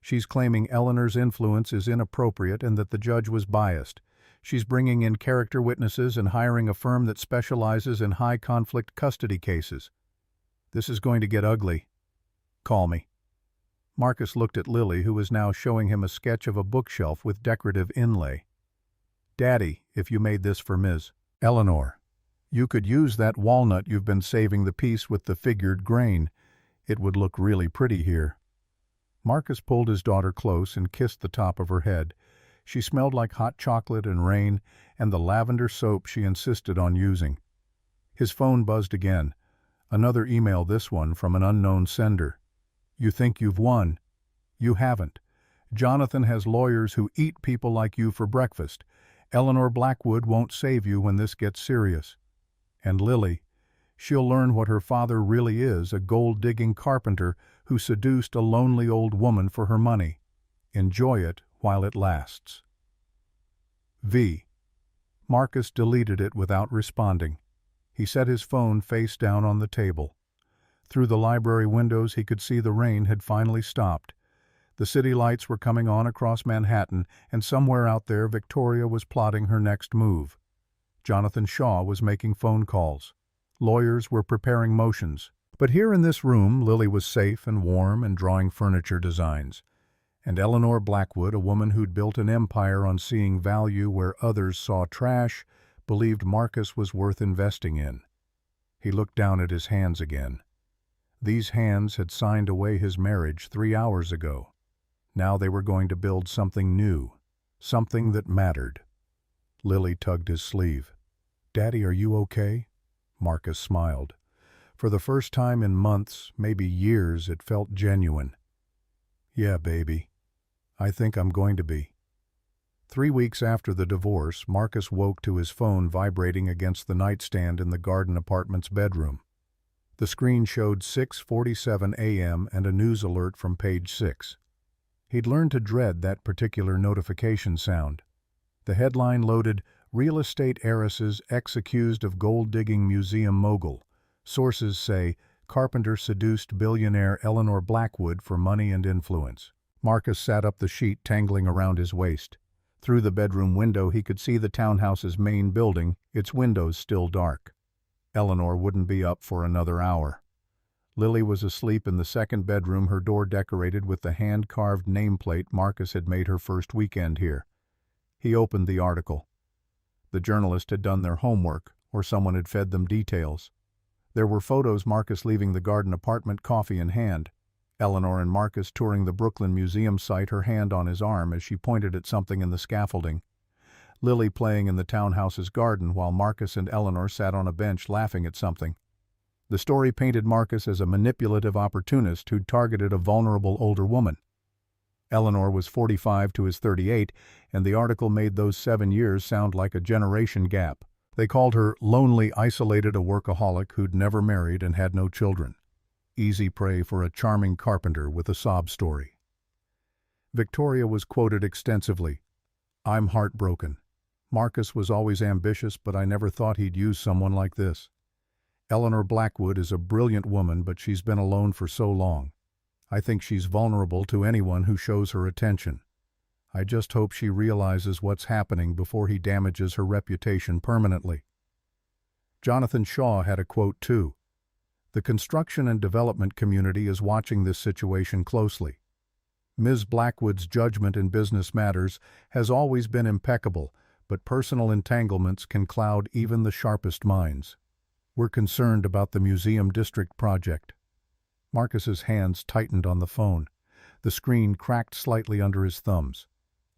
She's claiming Eleanor's influence is inappropriate and that the judge was biased. She's bringing in character witnesses and hiring a firm that specializes in high-conflict custody cases. This is going to get ugly. Call me. Marcus looked at Lily, who was now showing him a sketch of a bookshelf with decorative inlay. Daddy, if you made this for Ms. Eleanor, you could use that walnut you've been saving, the piece with the figured grain. It would look really pretty here. Marcus pulled his daughter close and kissed the top of her head. She smelled like hot chocolate and rain and the lavender soap she insisted on using. His phone buzzed again. Another email, this one from an unknown sender. You think you've won. You haven't. Jonathan has lawyers who eat people like you for breakfast. Eleanor Blackwood won't save you when this gets serious. And Lily, She'll learn what her father really is, a gold-digging carpenter who seduced a lonely old woman for her money. Enjoy it while it lasts. V. Marcus deleted it without responding. He set his phone face down on the table. Through the library windows he could see the rain had finally stopped. The city lights were coming on across Manhattan, and somewhere out there Victoria was plotting her next move. Jonathan Shaw was making phone calls. Lawyers were preparing motions. But here in this room, Lily was safe and warm and drawing furniture designs. And Eleanor Blackwood, a woman who'd built an empire on seeing value where others saw trash, believed Marcus was worth investing in. He looked down at his hands again. These hands had signed away his marriage 3 hours ago. Now they were going to build something new, something that mattered. Lily tugged his sleeve. "Daddy, are you okay?" Marcus smiled. For the first time in months, maybe years, it felt genuine. "Yeah, baby. I think I'm going to be." 3 weeks after the divorce, Marcus woke to his phone vibrating against the nightstand in the garden apartment's bedroom. The screen showed 6:47 a.m. and a news alert from page 6. He'd learned to dread that particular notification sound. The headline loaded, "Real estate heiresses ex-accused of gold-digging museum mogul. Sources say carpenter seduced billionaire Eleanor Blackwood for money and influence." Marcus sat up the sheet tangling around his waist. Through the bedroom window he could see the townhouse's main building, its windows still dark. Eleanor wouldn't be up for another hour. Lily was asleep in the second bedroom, her door decorated with the hand-carved nameplate Marcus had made her first weekend here. He opened the article. The journalist had done their homework, or someone had fed them details. There were photos Marcus leaving the garden apartment, coffee in hand. Eleanor and Marcus touring the Brooklyn Museum site, her hand on his arm as she pointed at something in the scaffolding. Lily playing in the townhouse's garden while Marcus and Eleanor sat on a bench laughing at something. The story painted Marcus as a manipulative opportunist who'd targeted a vulnerable older woman. Eleanor was 45 to his 38, and the article made those 7 years sound like a generation gap. They called her lonely, isolated, a workaholic who'd never married and had no children. Easy prey for a charming carpenter with a sob story. Victoria was quoted extensively. "I'm heartbroken. Marcus was always ambitious, but I never thought he'd use someone like this. Eleanor Blackwood is a brilliant woman, but she's been alone for so long. I think she's vulnerable to anyone who shows her attention. I just hope she realizes what's happening before he damages her reputation permanently." Jonathan Shaw had a quote too. "The construction and development community is watching this situation closely. Ms. Blackwood's judgment in business matters has always been impeccable, but personal entanglements can cloud even the sharpest minds. We're concerned about the museum district project." Marcus's hands tightened on the phone. The screen cracked slightly under his thumbs.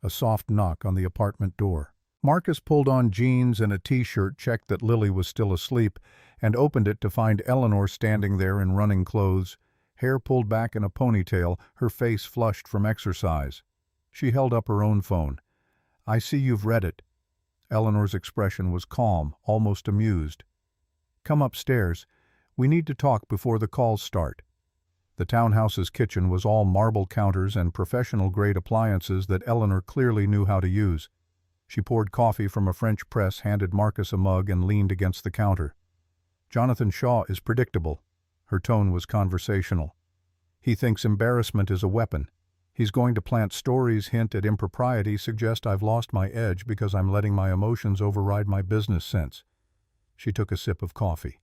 A soft knock on the apartment door. Marcus pulled on jeans and a t-shirt, checked that Lily was still asleep, and opened it to find Eleanor standing there in running clothes, hair pulled back in a ponytail, her face flushed from exercise. She held up her own phone. "I see you've read it." Eleanor's expression was calm, almost amused. "Come upstairs. We need to talk before the calls start." The townhouse's kitchen was all marble counters and professional-grade appliances that Eleanor clearly knew how to use. She poured coffee from a French press, handed Marcus a mug, and leaned against the counter. "Jonathan Shaw is predictable." Her tone was conversational. "He thinks embarrassment is a weapon. He's going to plant stories, hint at impropriety, suggest I've lost my edge because I'm letting my emotions override my business sense." She took a sip of coffee.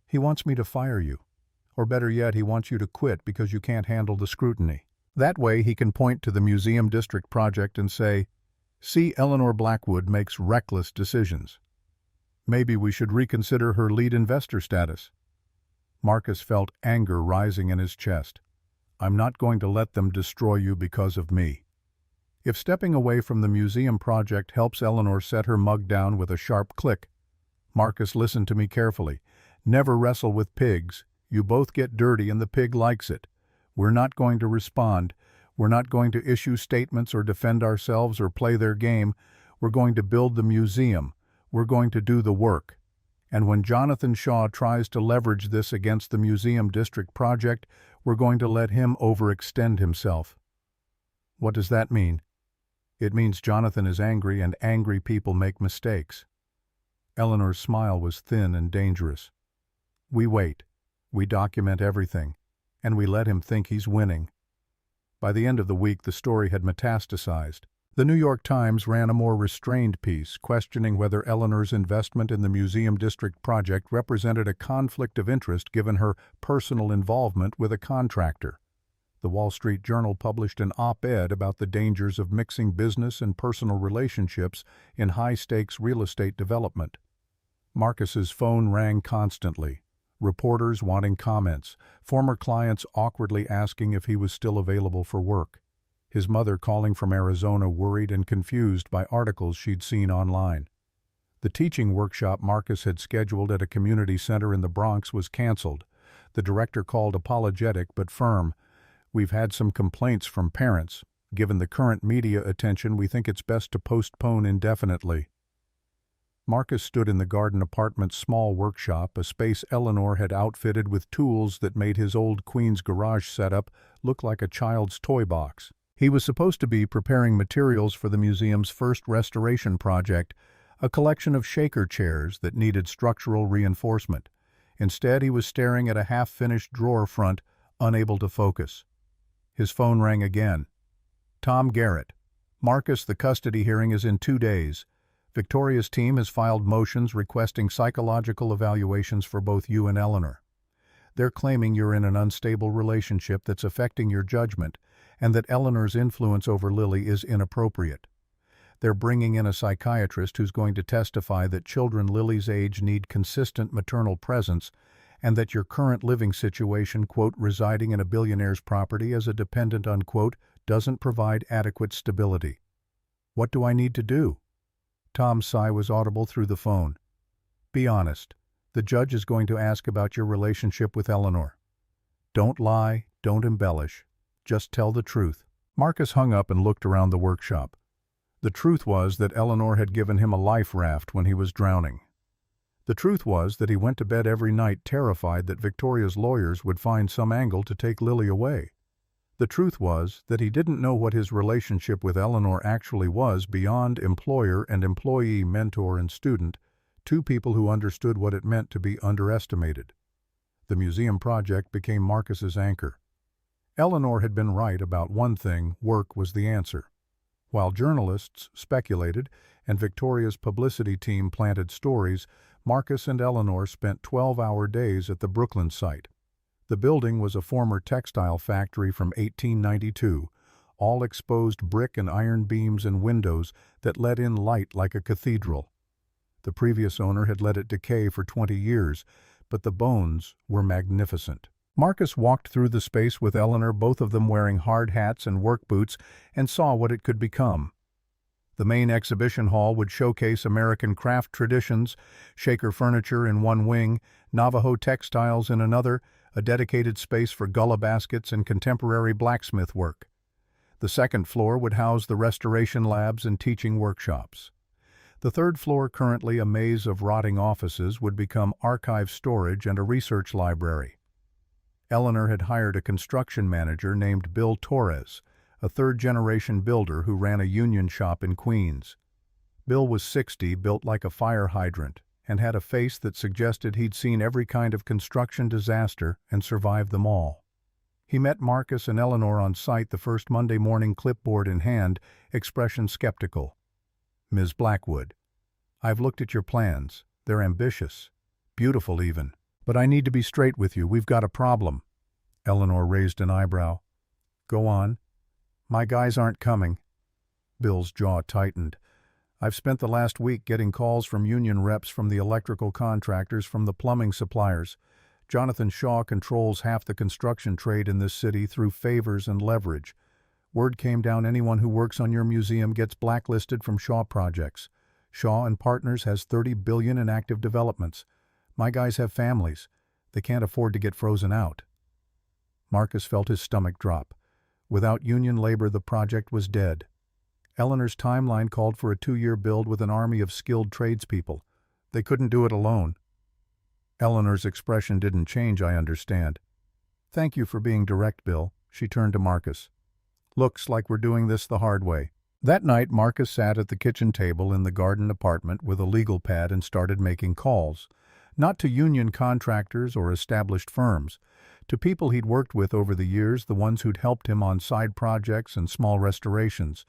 "He wants me to fire you. Or better yet, he wants you to quit because you can't handle the scrutiny. That way he can point to the museum district project and say, 'See, Eleanor Blackwood makes reckless decisions. Maybe we should reconsider her lead investor status.'" Marcus felt anger rising in his chest. "I'm not going to let them destroy you because of me." If stepping away from the museum project helps Eleanor set her mug down with a sharp click, "Marcus, listen to me carefully. Never wrestle with pigs. You both get dirty and the pig likes it. We're not going to respond. We're not going to issue statements or defend ourselves or play their game. We're going to build the museum. We're going to do the work. And when Jonathan Shaw tries to leverage this against the museum district project, we're going to let him overextend himself. What does that mean? It means Jonathan is angry and angry people make mistakes. Eleanor's smile was thin and dangerous. We wait. We document everything. And we let him think he's winning. By the end of the week, the story had metastasized. The New York Times ran a more restrained piece, questioning whether Eleanor's investment in the Museum District project represented a conflict of interest given her personal involvement with a contractor. The Wall Street Journal published an op-ed about the dangers of mixing business and personal relationships in high-stakes real estate development. Marcus's phone rang constantly. Reporters wanting comments, former clients awkwardly asking if he was still available for work. His mother calling from Arizona, worried and confused by articles she'd seen online. The teaching workshop Marcus had scheduled at a community center in the Bronx was canceled. The director called apologetic but firm. "We've had some complaints from parents. Given the current media attention, we think it's best to postpone indefinitely." Marcus stood in the Garden Apartment's small workshop, a space Eleanor had outfitted with tools that made his old Queens garage setup look like a child's toy box. He was supposed to be preparing materials for the museum's first restoration project, a collection of shaker chairs that needed structural reinforcement. Instead, he was staring at a half-finished drawer front, unable to focus. His phone rang again. "Tom Garrett. Marcus, the custody hearing is in 2 days. Victoria's team has filed motions requesting psychological evaluations for both you and Eleanor. They're claiming you're in an unstable relationship that's affecting your judgment, and that Eleanor's influence over Lily is inappropriate. They're bringing in a psychiatrist who's going to testify that children Lily's age need consistent maternal presence, and that your current living situation, quote, residing in a billionaire's property as a dependent, unquote, doesn't provide adequate stability. What do I need to do?" Tom's sigh was audible through the phone. "Be honest. The judge is going to ask about your relationship with Eleanor. Don't lie, don't embellish. Just tell the truth." Marcus hung up and looked around the workshop. The truth was that Eleanor had given him a life raft when he was drowning. The truth was that he went to bed every night terrified that Victoria's lawyers would find some angle to take Lily away. The truth was that he didn't know what his relationship with Eleanor actually was beyond employer and employee, mentor and student, two people who understood what it meant to be underestimated. The museum project became Marcus's anchor. Eleanor had been right about one thing: work was the answer. While journalists speculated and Victoria's publicity team planted stories, Marcus and Eleanor spent 12-hour days at the Brooklyn site. The building was a former textile factory from 1892, all exposed brick and iron beams and windows that let in light like a cathedral. The previous owner had let it decay for 20 years, but the bones were magnificent. Marcus walked through the space with Eleanor, both of them wearing hard hats and work boots, and saw what it could become. The main exhibition hall would showcase American craft traditions, shaker furniture in one wing, Navajo textiles in another, a dedicated space for gullah baskets and contemporary blacksmith work. The second floor would house the restoration labs and teaching workshops. The third floor, currently a maze of rotting offices, would become archive storage and a research library. Eleanor had hired a construction manager named Bill Torres, a third-generation builder who ran a union shop in Queens. Bill was 60, built like a fire hydrant, and had a face that suggested he'd seen every kind of construction disaster and survived them all. He met Marcus and Eleanor on site the first Monday morning, clipboard in hand, expression skeptical. "Ms. Blackwood, I've looked at your plans. They're ambitious, beautiful even. But I need to be straight with you. We've got a problem." Eleanor raised an eyebrow. "Go on." "My guys aren't coming." Bill's jaw tightened. "I've spent the last week getting calls from union reps, from the electrical contractors, from the plumbing suppliers. Jonathan Shaw controls half the construction trade in this city through favors and leverage. Word came down anyone who works on your museum gets blacklisted from Shaw projects. Shaw and Partners has $30 billion in active developments. My guys have families. They can't afford to get frozen out." Marcus felt his stomach drop. Without union labor, the project was dead. Eleanor's timeline called for a 2-year build with an army of skilled tradespeople. They couldn't do it alone. Eleanor's expression didn't change, I understand. Thank you for being direct, Bill. She turned to Marcus. Looks like we're doing this the hard way. That night, Marcus sat at the kitchen table in the garden apartment with a legal pad and started making calls. Not to union contractors or established firms. To people he'd worked with over the years, the ones who'd helped him on side projects and small restorations.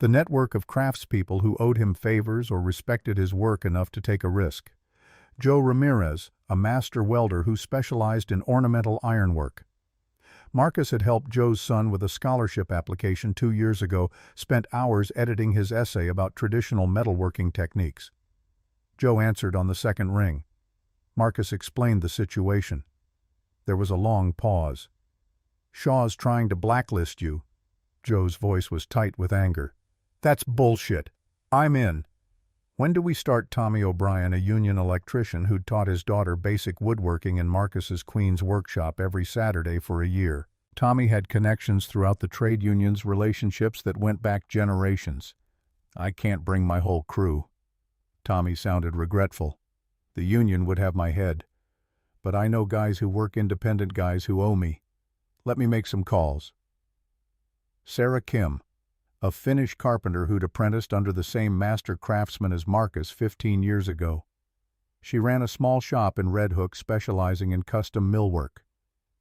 The network of craftspeople who owed him favors or respected his work enough to take a risk. Joe Ramirez, a master welder who specialized in ornamental ironwork. Marcus had helped Joe's son with a scholarship application 2 years ago, spent hours editing his essay about traditional metalworking techniques. Joe answered on the second ring. Marcus explained the situation. There was a long pause. Shaw's trying to blacklist you. Joe's voice was tight with anger. That's bullshit. I'm in. When do we start? Tommy O'Brien, a union electrician who'd taught his daughter basic woodworking in Marcus's Queens workshop every Saturday for a year. Tommy had connections throughout the trade union's relationships that went back generations. I can't bring my whole crew. Tommy sounded regretful. The union would have my head. But I know guys who work independent, guys who owe me. Let me make some calls. Sarah Kim, a Finnish carpenter who'd apprenticed under the same master craftsman as Marcus 15 years ago. She ran a small shop in Red Hook specializing in custom millwork.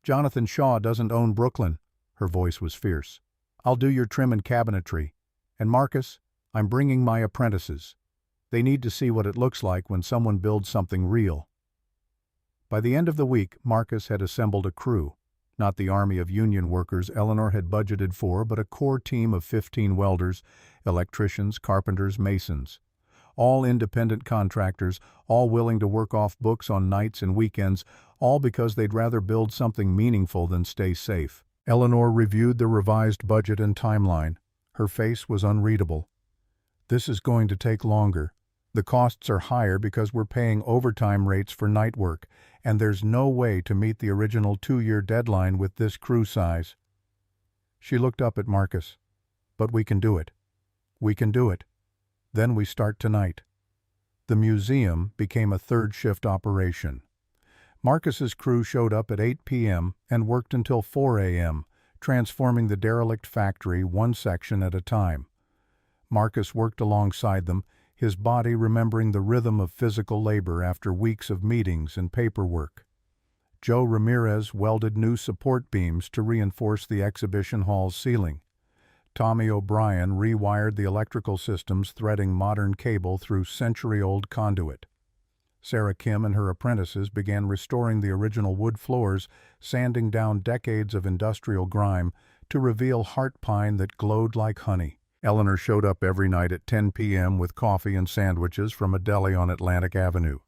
Jonathan Shaw doesn't own Brooklyn. Her voice was fierce. I'll do your trim and cabinetry. And Marcus, I'm bringing my apprentices. They need to see what it looks like when someone builds something real. By the end of the week, Marcus had assembled a crew. Not the army of union workers Eleanor had budgeted for, but a core team of 15 welders, electricians, carpenters, masons. All independent contractors, all willing to work off books on nights and weekends, all because they'd rather build something meaningful than stay safe. Eleanor reviewed the revised budget and timeline. Her face was unreadable. This is going to take longer. The costs are higher because we're paying overtime rates for night work, and there's no way to meet the original 2-year deadline with this crew size. She looked up at Marcus. But we can do it. We can do it. Then we start tonight. The museum became a third-shift operation. Marcus's crew showed up at 8 p.m. and worked until 4 a.m., transforming the derelict factory one section at a time. Marcus worked alongside them, his body remembering the rhythm of physical labor after weeks of meetings and paperwork. Joe Ramirez welded new support beams to reinforce the exhibition hall's ceiling. Tommy O'Brien rewired the electrical systems, threading modern cable through century-old conduit. Sarah Kim and her apprentices began restoring the original wood floors, sanding down decades of industrial grime to reveal heart pine that glowed like honey. Eleanor showed up every night at 10 p.m. with coffee and sandwiches from a deli on Atlantic Avenue.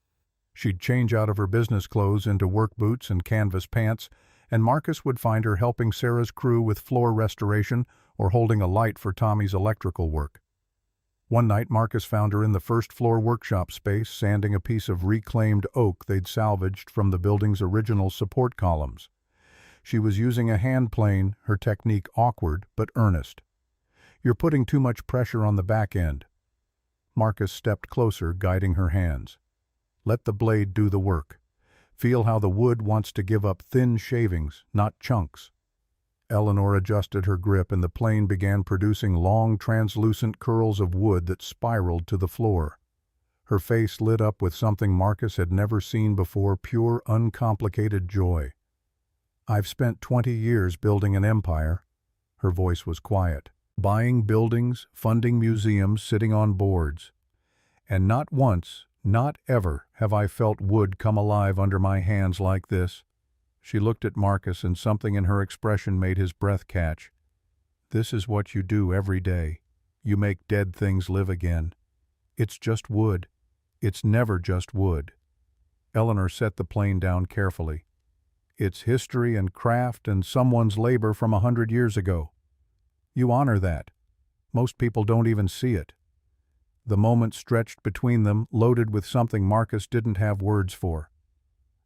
She'd change out of her business clothes into work boots and canvas pants, and Marcus would find her helping Sarah's crew with floor restoration or holding a light for Tommy's electrical work. One night, Marcus found her in the first-floor workshop space, sanding a piece of reclaimed oak they'd salvaged from the building's original support columns. She was using a hand plane, her technique awkward but earnest. You're putting too much pressure on the back end. Marcus stepped closer, guiding her hands. Let the blade do the work. Feel how the wood wants to give up thin shavings, not chunks. Eleanor adjusted her grip and the plane began producing long, translucent curls of wood that spiraled to the floor. Her face lit up with something Marcus had never seen before, pure, uncomplicated joy. I've spent 20 years building an empire. Her voice was quiet. Buying buildings, funding museums, sitting on boards. And not once, not ever, have I felt wood come alive under my hands like this. She looked at Marcus, and something in her expression made his breath catch. This is what you do every day. You make dead things live again. It's just wood. It's never just wood. Eleanor set the plane down carefully. It's history and craft and someone's labor from 100 years ago. You honor that. Most people don't even see it. The moment stretched between them, loaded with something Marcus didn't have words for.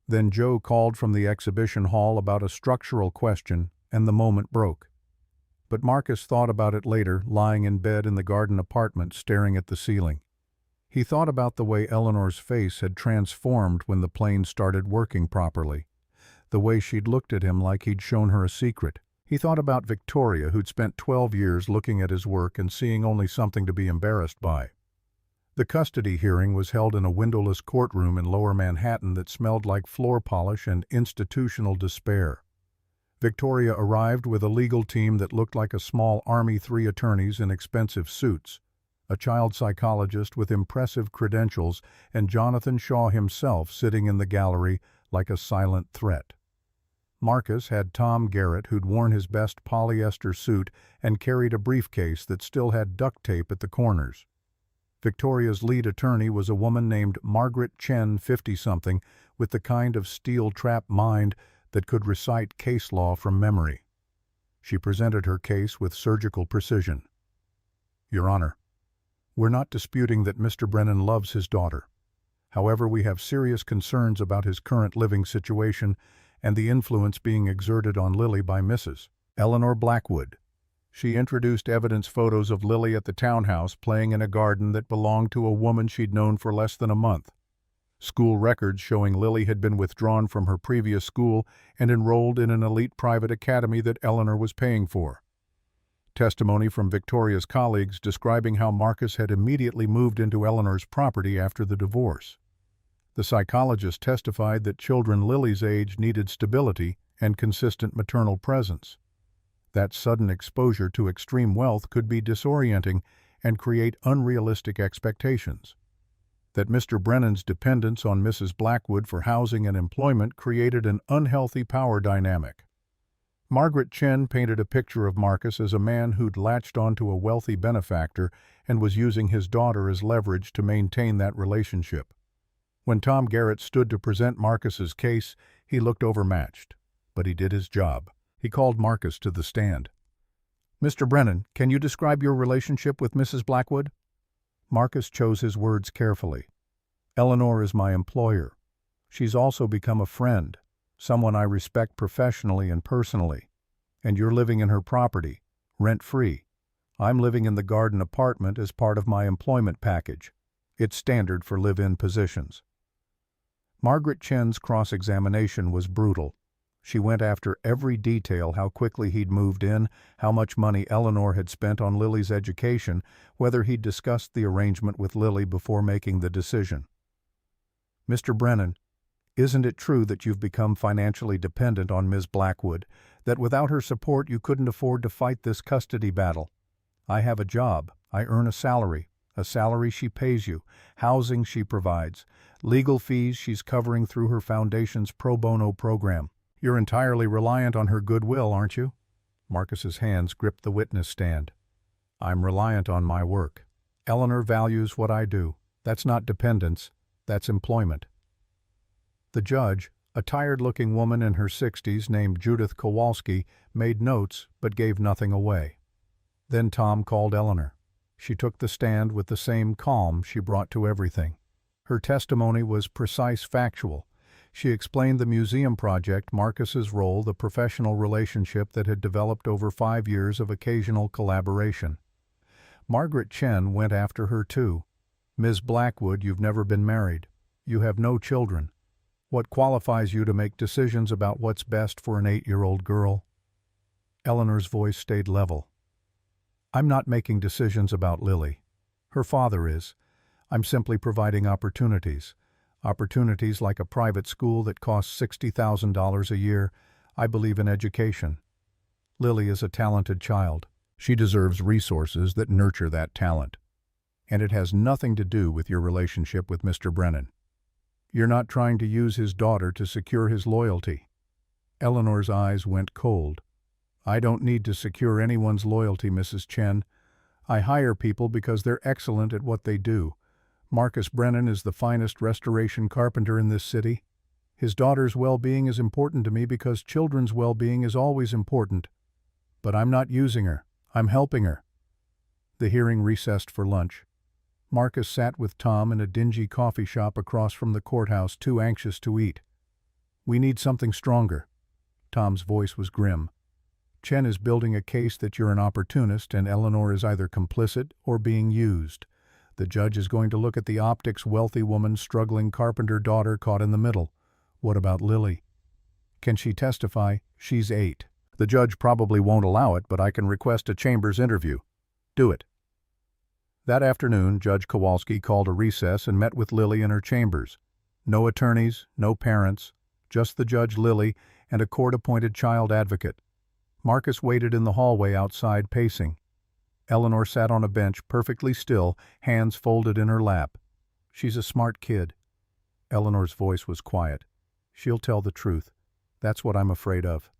Then Joe called from the exhibition hall about a structural question, and the moment broke. But Marcus thought about it later, lying in bed in the garden apartment, staring at the ceiling. He thought about the way Eleanor's face had transformed when the plane started working properly, the way she'd looked at him like he'd shown her a secret. He thought about Victoria, who'd spent 12 years looking at his work and seeing only something to be embarrassed by. The custody hearing was held in a windowless courtroom in Lower Manhattan that smelled like floor polish and institutional despair. Victoria arrived with a legal team that looked like a small Army 3 attorneys in expensive suits, a child psychologist with impressive credentials, and Jonathan Shaw himself sitting in the gallery like a silent threat. Marcus had Tom Garrett, who'd worn his best polyester suit and carried a briefcase that still had duct tape at the corners. Victoria's lead attorney was a woman named Margaret Chen, 50-something, with the kind of steel-trap mind that could recite case law from memory. She presented her case with surgical precision. "Your Honor, we're not disputing that Mr. Brennan loves his daughter. However, we have serious concerns about his current living situation and the influence being exerted on Lily by Mrs. Eleanor Blackwood." She introduced evidence photos of Lily at the townhouse playing in a garden that belonged to a woman she'd known for less than a month. School records showing Lily had been withdrawn from her previous school and enrolled in an elite private academy that Eleanor was paying for. Testimony from Victoria's colleagues describing how Marcus had immediately moved into Eleanor's property after the divorce. The psychologist testified that children Lily's age needed stability and consistent maternal presence. That sudden exposure to extreme wealth could be disorienting and create unrealistic expectations. That Mr. Brennan's dependence on Mrs. Blackwood for housing and employment created an unhealthy power dynamic. Margaret Chen painted a picture of Marcus as a man who'd latched onto a wealthy benefactor and was using his daughter as leverage to maintain that relationship. When Tom Garrett stood to present Marcus's case, he looked overmatched, but he did his job. He called Marcus to the stand. "Mr. Brennan, can you describe your relationship with Mrs. Blackwood?" Marcus chose his words carefully. "Eleanor is my employer. She's also become a friend, someone I respect professionally and personally. And you're living in her property, rent-free. I'm living in the garden apartment as part of my employment package. It's standard for live-in positions." Margaret Chen's cross-examination was brutal. She went after every detail: how quickly he'd moved in, how much money Eleanor had spent on Lily's education, whether he'd discussed the arrangement with Lily before making the decision. "Mr. Brennan, isn't it true that you've become financially dependent on Ms. Blackwood, that without her support you couldn't afford to fight this custody battle? I have a job, I earn a salary she pays you, housing she provides, legal fees she's covering through her foundation's pro bono program. You're entirely reliant on her goodwill, aren't you?" Marcus's hands gripped the witness stand. "I'm reliant on my work. Eleanor values what I do. That's not dependence, that's employment." The judge, a tired-looking woman in her 60s named Judith Kowalski, made notes but gave nothing away. Then Tom called Eleanor. She took the stand with the same calm she brought to everything. Her testimony was precise, factual. She explained the museum project, Marcus's role, the professional relationship that had developed over 5 years of occasional collaboration. Margaret Chen went after her too. "Ms. Blackwood, you've never been married. You have no children. What qualifies you to make decisions about what's best for an 8-year-old girl?" Eleanor's voice stayed level. "I'm not making decisions about Lily. Her father is. I'm simply providing opportunities. Opportunities like a private school that costs $60,000 a year. I believe in education. Lily is a talented child. She deserves resources that nurture that talent. And it has nothing to do with your relationship with Mr. Brennan. You're not trying to use his daughter to secure his loyalty." Eleanor's eyes went cold. "I don't need to secure anyone's loyalty, Mrs. Chen. I hire people because they're excellent at what they do. Marcus Brennan is the finest restoration carpenter in this city. His daughter's well-being is important to me because children's well-being is always important. But I'm not using her. I'm helping her." The hearing recessed for lunch. Marcus sat with Tom in a dingy coffee shop across from the courthouse, too anxious to eat. "We need something stronger." Tom's voice was grim. "Chen is building a case that you're an opportunist and Eleanor is either complicit or being used. The judge is going to look at the optics wealthy woman's struggling carpenter daughter caught in the middle. What about Lily? Can she testify? She's 8. The judge probably won't allow it, but I can request a chambers interview. Do it. That afternoon, Judge Kowalski called a recess and met with Lily in her chambers. No attorneys, no parents, just the judge, Lily, and a court-appointed child advocate. Marcus waited in the hallway outside, pacing. Eleanor sat on a bench, perfectly still, hands folded in her lap. She's a smart kid. Eleanor's voice was quiet. She'll tell the truth. That's what I'm afraid of.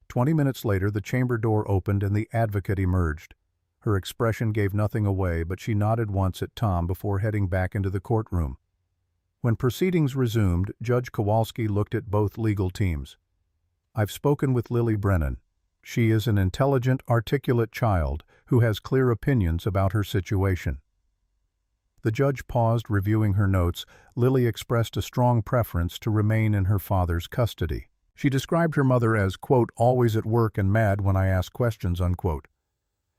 20 minutes later, the chamber door opened and the advocate emerged. Her expression gave nothing away, but she nodded once at Tom before heading back into the courtroom. When proceedings resumed, Judge Kowalski looked at both legal teams. I've spoken with Lily Brennan. She is an intelligent, articulate child who has clear opinions about her situation. The judge paused, reviewing her notes. Lily expressed a strong preference to remain in her father's custody. She described her mother as, quote, always at work and mad when I ask questions, unquote.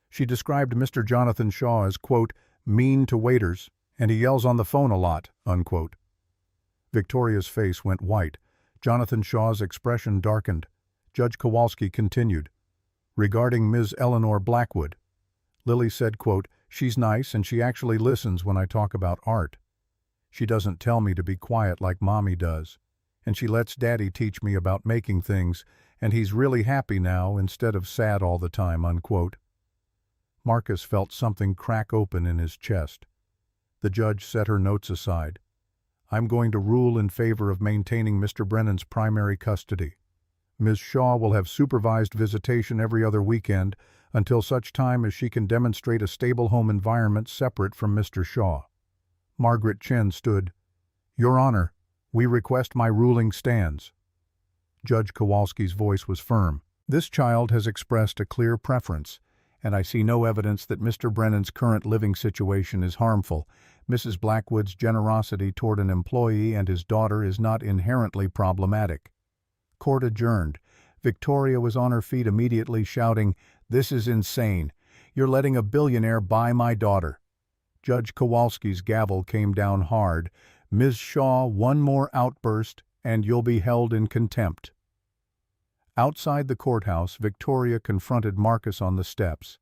She described Mr. Jonathan Shaw as, quote, mean to waiters, and he yells on the phone a lot, unquote. Victoria's face went white. Jonathan Shaw's expression darkened. Judge Kowalski continued. Regarding Ms. Eleanor Blackwood, Lily said, quote, she's nice and she actually listens when I talk about art. She doesn't tell me to be quiet like Mommy does, and she lets Daddy teach me about making things, and he's really happy now instead of sad all the time, unquote. Marcus felt something crack open in his chest. The judge set her notes aside. I'm going to rule in favor of maintaining Mr. Brennan's primary custody. Ms. Shaw will have supervised visitation every other weekend until such time as she can demonstrate a stable home environment separate from Mr. Shaw. Margaret Chen stood. Your Honor, we request my ruling stands. Judge Kowalski's voice was firm. This child has expressed a clear preference, and I see no evidence that Mr. Brennan's current living situation is harmful. Mrs. Blackwood's generosity toward an employee and his daughter is not inherently problematic. Court adjourned. Victoria was on her feet immediately, shouting, This is insane. You're letting a billionaire buy my daughter. Judge Kowalski's gavel came down hard. Ms. Shaw, one more outburst, and you'll be held in contempt. Outside the courthouse, Victoria confronted Marcus on the steps.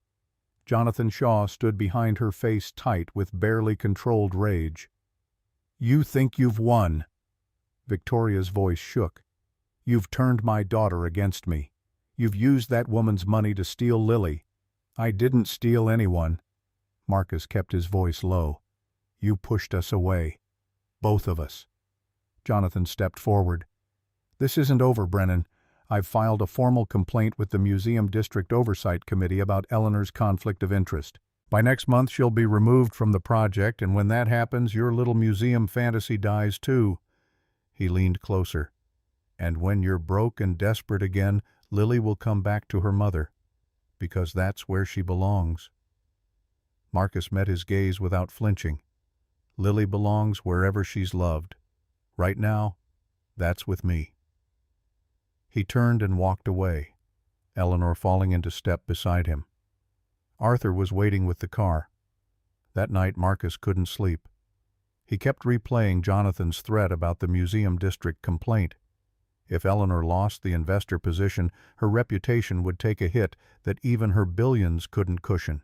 Jonathan Shaw stood behind her, face tight with barely controlled rage. You think you've won. Victoria's voice shook. You've turned my daughter against me. You've used that woman's money to steal Lily. I didn't steal anyone. Marcus kept his voice low. You pushed us away. Both of us. Jonathan stepped forward. This isn't over, Brennan. I've filed a formal complaint with the Museum District Oversight Committee about Eleanor's conflict of interest. By next month, she'll be removed from the project, and when that happens, your little museum fantasy dies too. He leaned closer. And when you're broke and desperate again, Lily will come back to her mother, because that's where she belongs. Marcus met his gaze without flinching. Lily belongs wherever she's loved. Right now, that's with me. He turned and walked away, Eleanor falling into step beside him. Arthur was waiting with the car. That night Marcus couldn't sleep. He kept replaying Jonathan's threat about the museum district complaint. If Eleanor lost the investor position, her reputation would take a hit that even her billions couldn't cushion,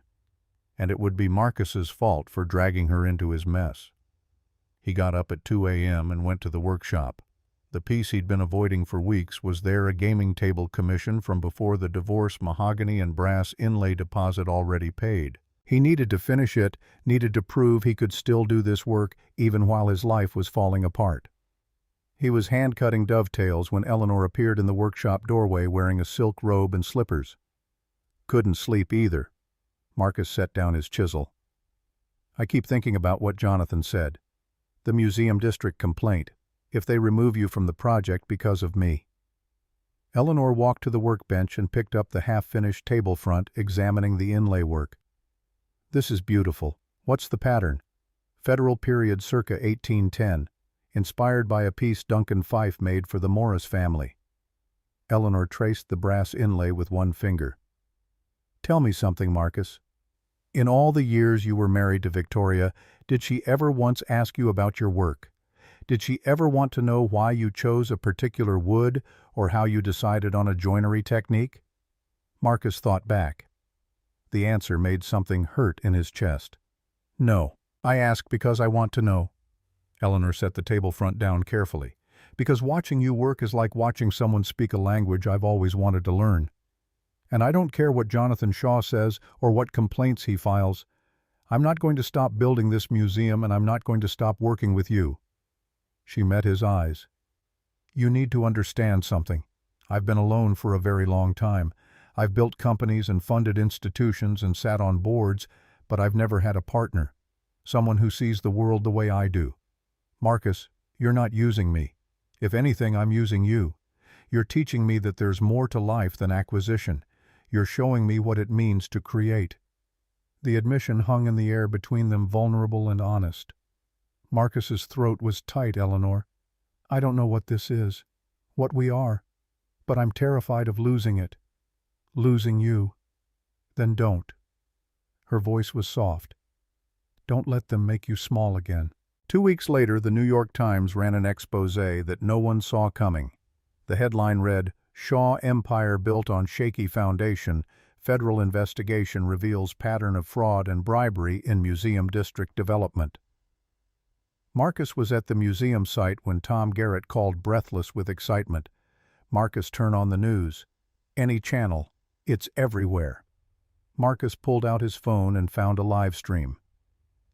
and it would be Marcus's fault for dragging her into his mess. He got up at 2 a.m. and went to the workshop. The piece he'd been avoiding for weeks was there, a gaming table commission from before the divorce, mahogany and brass inlay deposit already paid. He needed to finish it, needed to prove he could still do this work even while his life was falling apart. He was hand-cutting dovetails when Eleanor appeared in the workshop doorway wearing a silk robe and slippers. Couldn't sleep either. Marcus set down his chisel. I keep thinking about what Jonathan said. The museum district complaint. If they remove you from the project because of me. Eleanor walked to the workbench and picked up the half-finished table front, examining the inlay work. This is beautiful. What's the pattern? Federal period circa 1810, inspired by a piece Duncan Fife made for the Morris family. Eleanor traced the brass inlay with one finger. Tell me something, Marcus. In all the years you were married to Victoria, did she ever once ask you about your work? Did she ever want to know why you chose a particular wood or how you decided on a joinery technique? Marcus thought back. The answer made something hurt in his chest. No, I ask because I want to know. Eleanor set the table front down carefully. Because watching you work is like watching someone speak a language I've always wanted to learn. And I don't care what Jonathan Shaw says or what complaints he files. I'm not going to stop building this museum, and I'm not going to stop working with you. She met his eyes. You need to understand something. I've been alone for a very long time. I've built companies and funded institutions and sat on boards, but I've never had a partner. Someone who sees the world the way I do. Marcus, you're not using me. If anything, I'm using you. You're teaching me that there's more to life than acquisition. You're showing me what it means to create. The admission hung in the air between them, vulnerable and honest. Marcus's throat was tight, Eleanor. I don't know what this is, what we are, but I'm terrified of losing it. Losing you. Then don't. Her voice was soft. Don't let them make you small again. 2 weeks later, the New York Times ran an exposé that no one saw coming. The headline read, Shaw Empire Built on Shaky Foundation, Federal Investigation Reveals Pattern of Fraud and Bribery in Museum District Development. Marcus was at the museum site when Tom Garrett called, breathless with excitement. Marcus, turn on the news. Any channel. It's everywhere. Marcus pulled out his phone and found a live stream.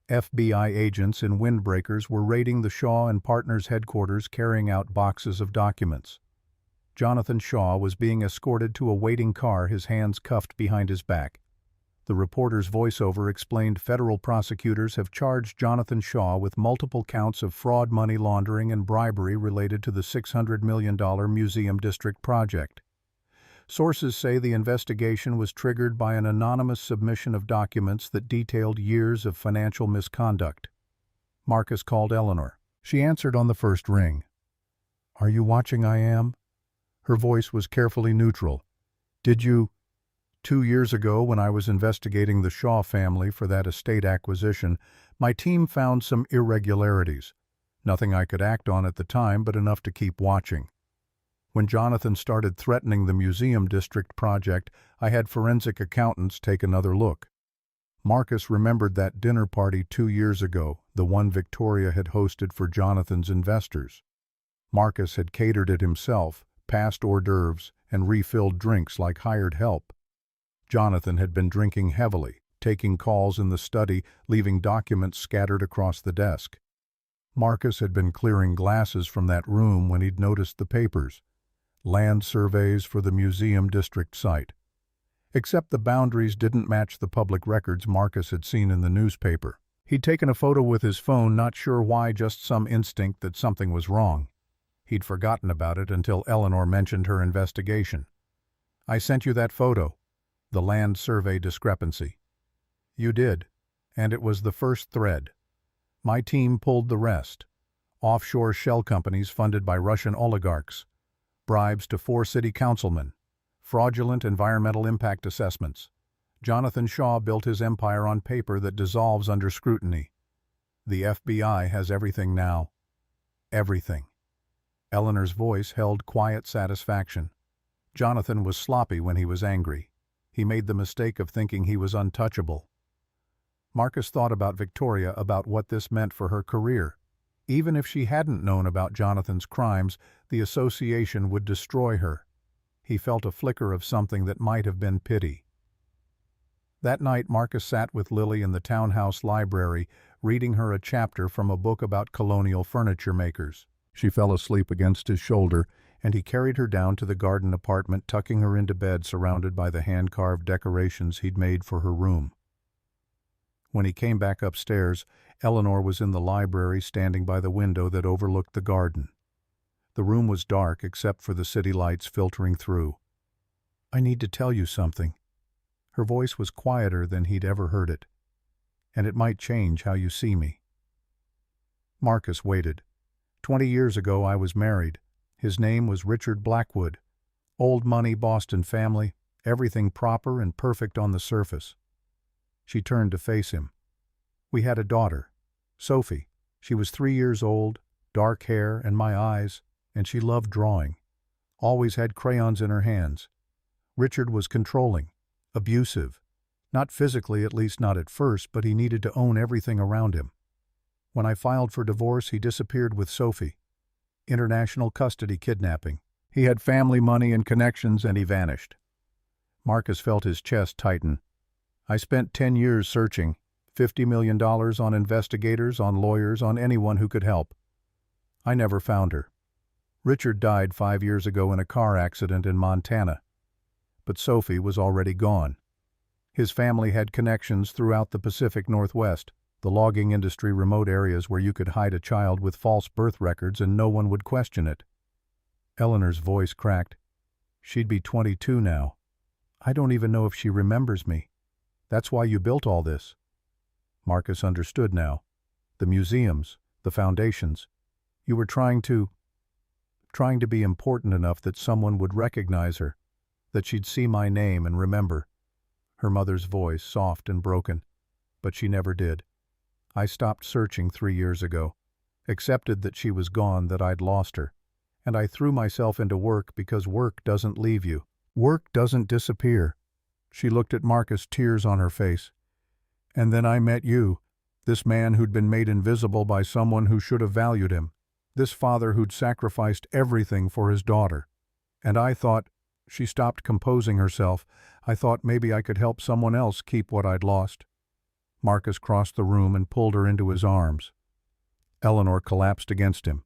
FBI agents in windbreakers were raiding the Shaw and Partners headquarters, carrying out boxes of documents. Jonathan Shaw was being escorted to a waiting car, his hands cuffed behind his back. The reporter's voiceover explained federal prosecutors have charged Jonathan Shaw with multiple counts of fraud, money laundering, and bribery related to the $600 million Museum District project. Sources say the investigation was triggered by an anonymous submission of documents that detailed years of financial misconduct. Marcus called Eleanor. She answered on the first ring. Are you watching? I am. Her voice was carefully neutral. Did you? 2 years ago, when I was investigating the Shaw family for that estate acquisition, my team found some irregularities. Nothing I could act on at the time, but enough to keep watching. When Jonathan started threatening the Museum District project, I had forensic accountants take another look. Marcus remembered that dinner party 2 years ago, the one Victoria had hosted for Jonathan's investors. Marcus had catered it himself, passed hors d'oeuvres, and refilled drinks like hired help. Jonathan had been drinking heavily, taking calls in the study, leaving documents scattered across the desk. Marcus had been clearing glasses from that room when he'd noticed the papers. Land surveys for the Museum District site. Except the boundaries didn't match the public records Marcus had seen in the newspaper. He'd taken a photo with his phone, not sure why, just some instinct that something was wrong. He'd forgotten about it until Eleanor mentioned her investigation. I sent you that photo. The land survey discrepancy. You did, and it was the first thread. My team pulled the rest. Offshore shell companies funded by Russian oligarchs. Bribes to 4 city councilmen. Fraudulent environmental impact assessments. Jonathan Shaw built his empire on paper that dissolves under scrutiny. The FBI has everything now. Everything. Eleanor's voice held quiet satisfaction. Jonathan was sloppy when he was angry. He made the mistake of thinking he was untouchable. Marcus thought about Victoria, about what this meant for her career. Even if she hadn't known about Jonathan's crimes, the association would destroy her. He felt a flicker of something that might have been pity. That night, Marcus sat with Lily in the townhouse library, reading her a chapter from a book about colonial furniture makers. She fell asleep against his shoulder, and he carried her down to the garden apartment, tucking her into bed surrounded by the hand-carved decorations he'd made for her room. When he came back upstairs, Eleanor was in the library, standing by the window that overlooked the garden. The room was dark except for the city lights filtering through. I need to tell you something. Her voice was quieter than he'd ever heard it. And it might change how you see me. Marcus waited. 20 years ago I was married. His name was Richard Blackwood. Old money Boston family, everything proper and perfect on the surface. She turned to face him. We had a daughter, Sophie. She was 3 years old, dark hair and my eyes, and she loved drawing. Always had crayons in her hands. Richard was controlling, abusive. Not physically, at least not at first, but he needed to own everything around him. When I filed for divorce, he disappeared with Sophie. International custody kidnapping. He had family money and connections, and he vanished. Marcus felt his chest tighten. I spent 10 years searching, $50 million on investigators, on lawyers, on anyone who could help. I never found her. Richard died 5 years ago in a car accident in Montana. But Sophie was already gone. His family had connections throughout the Pacific Northwest, the logging industry, remote areas where you could hide a child with false birth records and no one would question it. Eleanor's voice cracked. She'd be 22 now. I don't even know if she remembers me. That's why you built all this. Marcus understood now. The museums, the foundations. You were trying to be important enough that someone would recognize her, that she'd see my name and remember. Her mother's voice, soft and broken, but she never did. I stopped searching 3 years ago, accepted that she was gone, that I'd lost her, and I threw myself into work because work doesn't leave you. Work doesn't disappear. She looked at Marcus, tears on her face. And then I met you, this man who'd been made invisible by someone who should have valued him, this father who'd sacrificed everything for his daughter. And I thought, she stopped composing herself, I thought maybe I could help someone else keep what I'd lost. Marcus crossed the room and pulled her into his arms. Eleanor collapsed against him.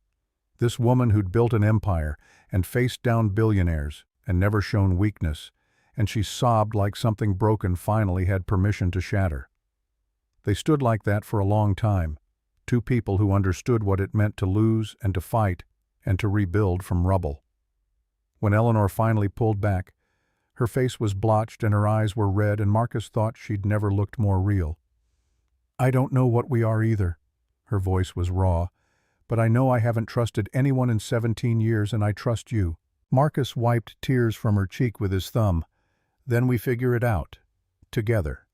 This woman who'd built an empire and faced down billionaires and never shown weakness, and she sobbed like something broken finally had permission to shatter. They stood like that for a long time, two people who understood what it meant to lose and to fight and to rebuild from rubble. When Eleanor finally pulled back, her face was blotched and her eyes were red, and Marcus thought she'd never looked more real. I don't know what we are either. Her voice was raw. But I know I haven't trusted anyone in 17 years, and I trust you. Marcus wiped tears from her cheek with his thumb. Then we figure it out. Together.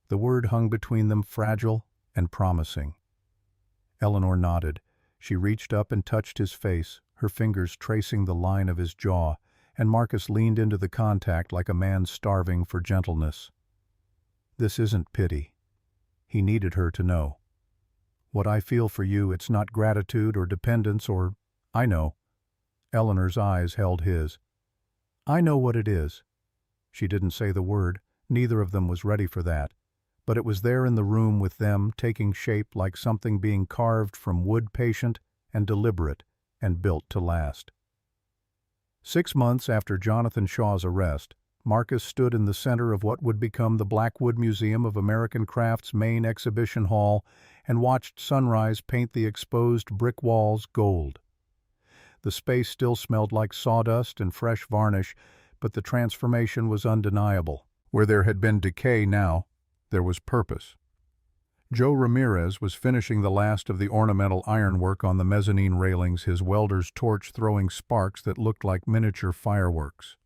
The word hung between them, fragile and promising. Eleanor nodded. She reached up and touched his face, her fingers tracing the line of his jaw, and Marcus leaned into the contact like a man starving for gentleness. This isn't pity. He needed her to know. What I feel for you, it's not gratitude or dependence or... I know. Eleanor's eyes held his. I know what it is. She didn't say the word. Neither of them was ready for that. But it was there in the room with them, taking shape like something being carved from wood, patient and deliberate and built to last. 6 months after Jonathan Shaw's arrest, Marcus stood in the center of what would become the Blackwood Museum of American Craft's main exhibition hall and watched sunrise paint the exposed brick walls gold. The space still smelled like sawdust and fresh varnish, but the transformation was undeniable. Where there had been decay now, there was purpose. Joe Ramirez was finishing the last of the ornamental ironwork on the mezzanine railings, his welder's torch throwing sparks that looked like miniature fireworks.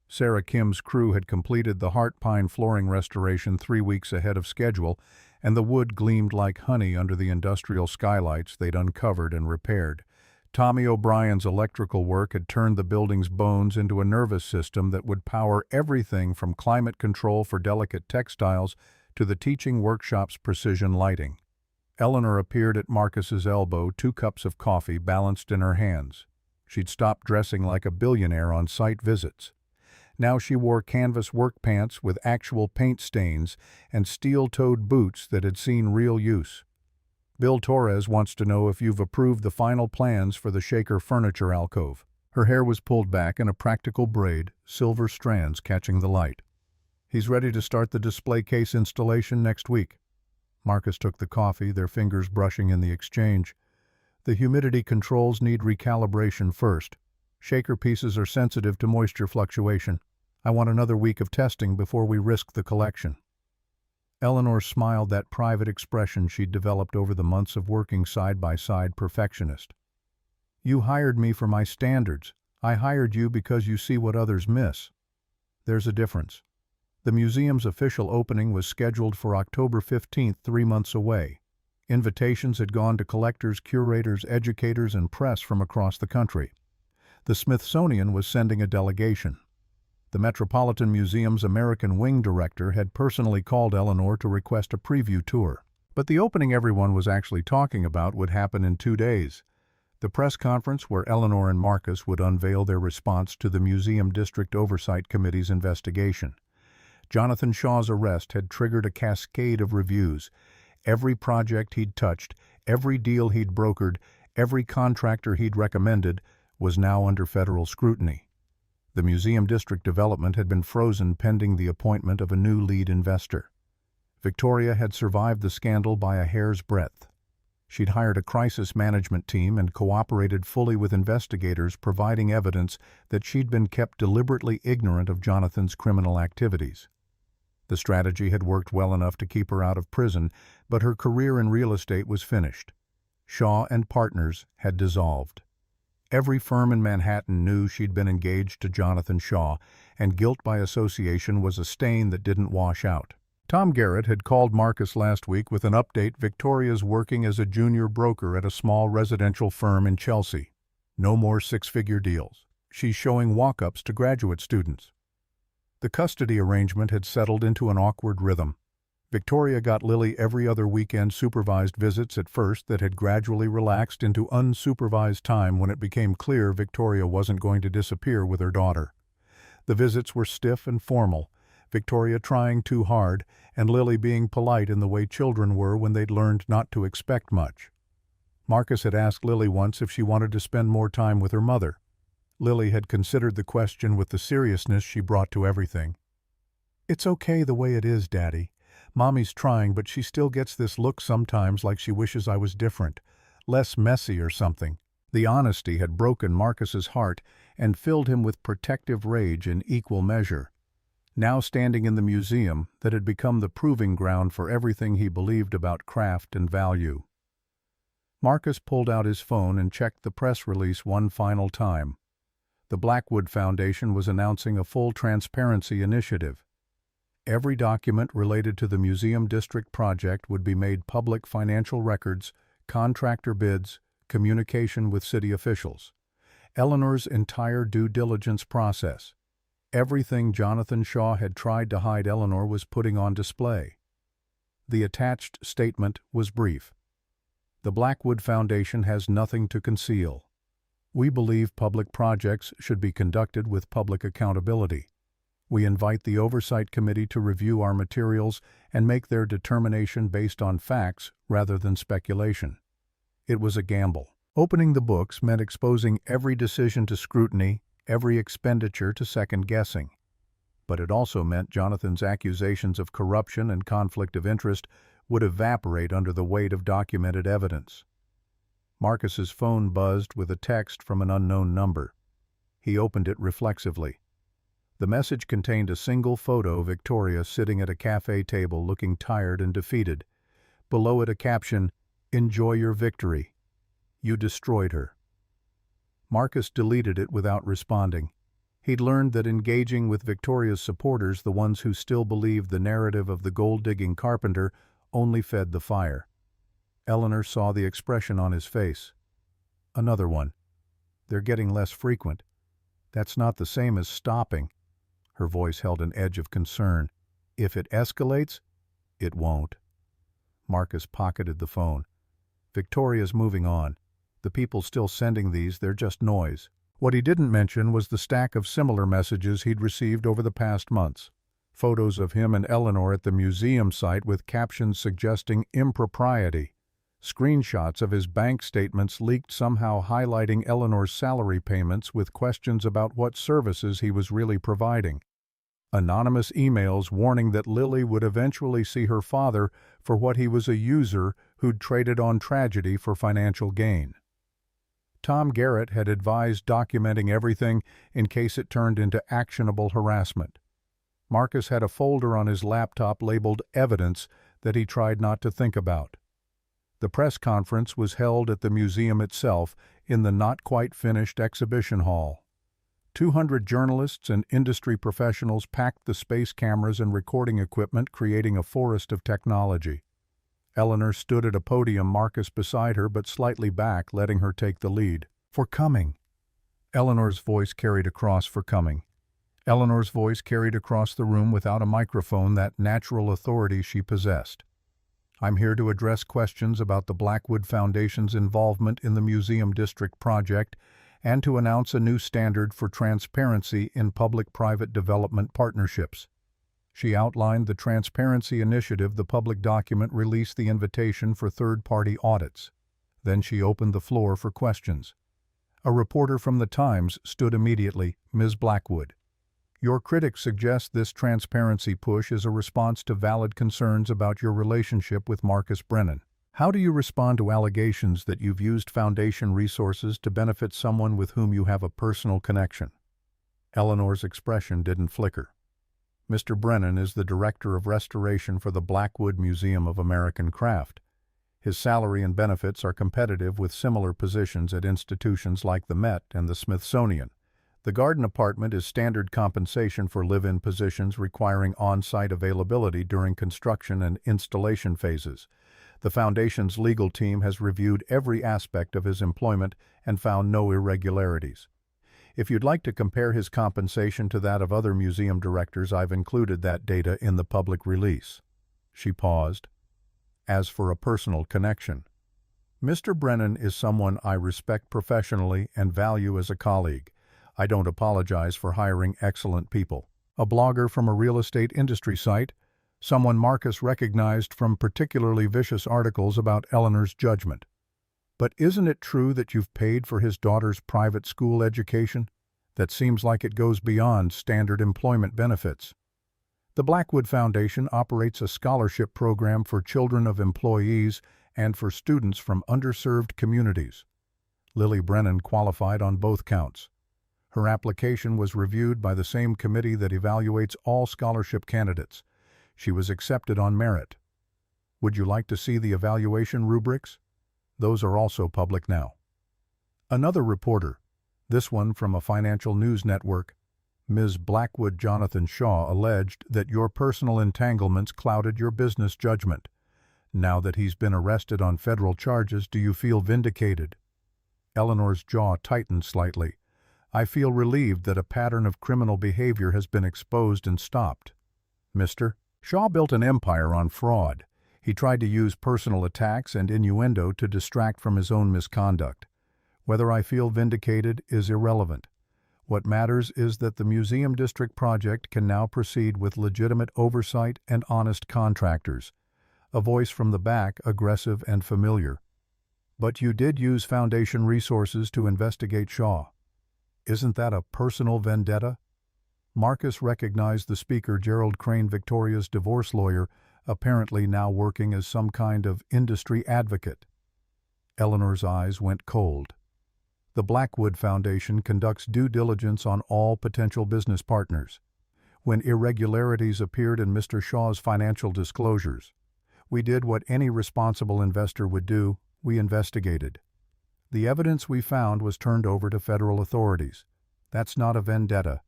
Sarah Kim's crew had completed the heart pine flooring restoration 3 weeks ahead of schedule, and the wood gleamed like honey under the industrial skylights they'd uncovered and repaired. Tommy O'Brien's electrical work had turned the building's bones into a nervous system that would power everything from climate control for delicate textiles to the teaching workshop's precision lighting. Eleanor appeared at Marcus's elbow, 2 cups of coffee balanced in her hands. She'd stopped dressing like a billionaire on site visits. Now she wore canvas work pants with actual paint stains and steel-toed boots that had seen real use. Bill Torres wants to know if you've approved the final plans for the Shaker furniture alcove. Her hair was pulled back in a practical braid, silver strands catching the light. He's ready to start the display case installation next week. Marcus took the coffee, their fingers brushing in the exchange. The humidity controls need recalibration first. Shaker pieces are sensitive to moisture fluctuation. I want another week of testing before we risk the collection. Eleanor smiled, that private expression she'd developed over the months of working side by side, perfectionist. You hired me for my standards. I hired you because you see what others miss. There's a difference. The museum's official opening was scheduled for October 15, 3 months away. Invitations had gone to collectors, curators, educators, and press from across the country. The Smithsonian was sending a delegation. The Metropolitan Museum's American Wing director had personally called Eleanor to request a preview tour. But the opening everyone was actually talking about would happen in 2 days. The press conference where Eleanor and Marcus would unveil their response to the Museum District Oversight Committee's investigation. Jonathan Shaw's arrest had triggered a cascade of reviews. Every project he'd touched, every deal he'd brokered, every contractor he'd recommended was now under federal scrutiny. The museum district development had been frozen pending the appointment of a new lead investor. Victoria had survived the scandal by a hair's breadth. She'd hired a crisis management team and cooperated fully with investigators, providing evidence that she'd been kept deliberately ignorant of Jonathan's criminal activities. The strategy had worked well enough to keep her out of prison, but her career in real estate was finished. Shaw and Partners had dissolved. Every firm in Manhattan knew she'd been engaged to Jonathan Shaw, and guilt by association was a stain that didn't wash out. Tom Garrett had called Marcus last week with an update. Victoria's working as a junior broker at a small residential firm in Chelsea. No more six-figure deals. She's showing walk-ups to graduate students. The custody arrangement had settled into an awkward rhythm. Victoria got Lily every other weekend supervised visits at first that had gradually relaxed into unsupervised time when it became clear Victoria wasn't going to disappear with her daughter. The visits were stiff and formal, Victoria trying too hard, and Lily being polite in the way children were when they'd learned not to expect much. Marcus had asked Lily once if she wanted to spend more time with her mother. Lily had considered the question with the seriousness she brought to everything. "It's okay the way it is, Daddy. Mommy's trying, but she still gets this look sometimes like she wishes I was different, less messy or something." The honesty had broken Marcus's heart and filled him with protective rage in equal measure. Now standing in the museum that had become the proving ground for everything he believed about craft and value. Marcus pulled out his phone and checked the press release one final time. The Blackwood Foundation was announcing a full transparency initiative. Every document related to the Museum District project would be made public: financial records, contractor bids, communication with city officials. Eleanor's entire due diligence process. Everything Jonathan Shaw had tried to hide Eleanor was putting on display. The attached statement was brief. The Blackwood Foundation has nothing to conceal. We believe public projects should be conducted with public accountability. We invite the Oversight Committee to review our materials and make their determination based on facts rather than speculation. It was a gamble. Opening the books meant exposing every decision to scrutiny, every expenditure to second-guessing. But it also meant Jonathan's accusations of corruption and conflict of interest would evaporate under the weight of documented evidence. Marcus's phone buzzed with a text from an unknown number. He opened it reflexively. The message contained a single photo of Victoria sitting at a cafe table looking tired and defeated. Below it a caption, "Enjoy your victory. You destroyed her." Marcus deleted it without responding. He'd learned that engaging with Victoria's supporters, the ones who still believed the narrative of the gold-digging carpenter, only fed the fire. Eleanor saw the expression on his face. Another one. They're getting less frequent. That's not the same as stopping. Her voice held an edge of concern. If it escalates, it won't. Marcus pocketed the phone. Victoria's moving on. The people still sending these, they're just noise. What he didn't mention was the stack of similar messages he'd received over the past months. Photos of him and Eleanor at the museum site with captions suggesting impropriety. Screenshots of his bank statements leaked somehow highlighting Eleanor's salary payments with questions about what services he was really providing. Anonymous emails warning that Lily would eventually see her father for what he was, a user who'd traded on tragedy for financial gain. Tom Garrett had advised documenting everything in case it turned into actionable harassment. Marcus had a folder on his laptop labeled Evidence that he tried not to think about. The press conference was held at the museum itself in the not-quite-finished exhibition hall. 200 journalists and industry professionals packed the space cameras and recording equipment, creating a forest of technology. Eleanor stood at a podium, Marcus beside her but slightly back, letting her take the lead. "For coming." Eleanor's voice carried across for coming. Eleanor's voice carried across the room without a microphone, that natural authority she possessed. "I'm here to address questions about the Blackwood Foundation's involvement in the Museum District project and to announce a new standard for transparency in public-private development partnerships." She outlined the transparency initiative. The public document released the invitation for third-party audits. Then she opened the floor for questions. A reporter from The Times stood immediately. "Ms. Blackwood, your critics suggest this transparency push is a response to valid concerns about your relationship with Marcus Brennan. How do you respond to allegations that you've used foundation resources to benefit someone with whom you have a personal connection?" Eleanor's expression didn't flicker. "Mr. Brennan is the Director of Restoration for the Blackwood Museum of American Craft. His salary and benefits are competitive with similar positions at institutions like the Met and the Smithsonian. The garden apartment is standard compensation for live-in positions requiring on-site availability during construction and installation phases. The Foundation's legal team has reviewed every aspect of his employment and found no irregularities. If you'd like to compare his compensation to that of other museum directors, I've included that data in the public release." She paused. "As for a personal connection, Mr. Brennan is someone I respect professionally and value as a colleague. I don't apologize for hiring excellent people." A blogger from a real estate industry site, someone Marcus recognized from particularly vicious articles about Eleanor's judgment. "But isn't it true that you've paid for his daughter's private school education? That seems like it goes beyond standard employment benefits." The Blackwood Foundation operates a scholarship program for children of employees and for students from underserved communities. Lily Brennan qualified on both counts. Her application was reviewed by the same committee that evaluates all scholarship candidates. She was accepted on merit. Would you like to see the evaluation rubrics? Those are also public now. Another reporter, this one from a financial news network, "Ms. Blackwood, Jonathan Shaw alleged that your personal entanglements clouded your business judgment. Now that he's been arrested on federal charges, do you feel vindicated?" Eleanor's jaw tightened slightly. "I feel relieved that a pattern of criminal behavior has been exposed and stopped." "Mr. Shaw built an empire on fraud. He tried to use personal attacks and innuendo to distract from his own misconduct. Whether I feel vindicated is irrelevant. What matters is that the Museum District project can now proceed with legitimate oversight and honest contractors." A voice from the back, aggressive and familiar. "But you did use Foundation resources to investigate Shaw. Isn't that a personal vendetta?" Marcus recognized the speaker, Gerald Crane, Victoria's divorce lawyer, apparently now working as some kind of industry advocate. Eleanor's eyes went cold. The Blackwood Foundation conducts due diligence on all potential business partners. When irregularities appeared in Mr. Shaw's financial disclosures, we did what any responsible investor would do: we investigated. The evidence we found was turned over to federal authorities. That's not a vendetta.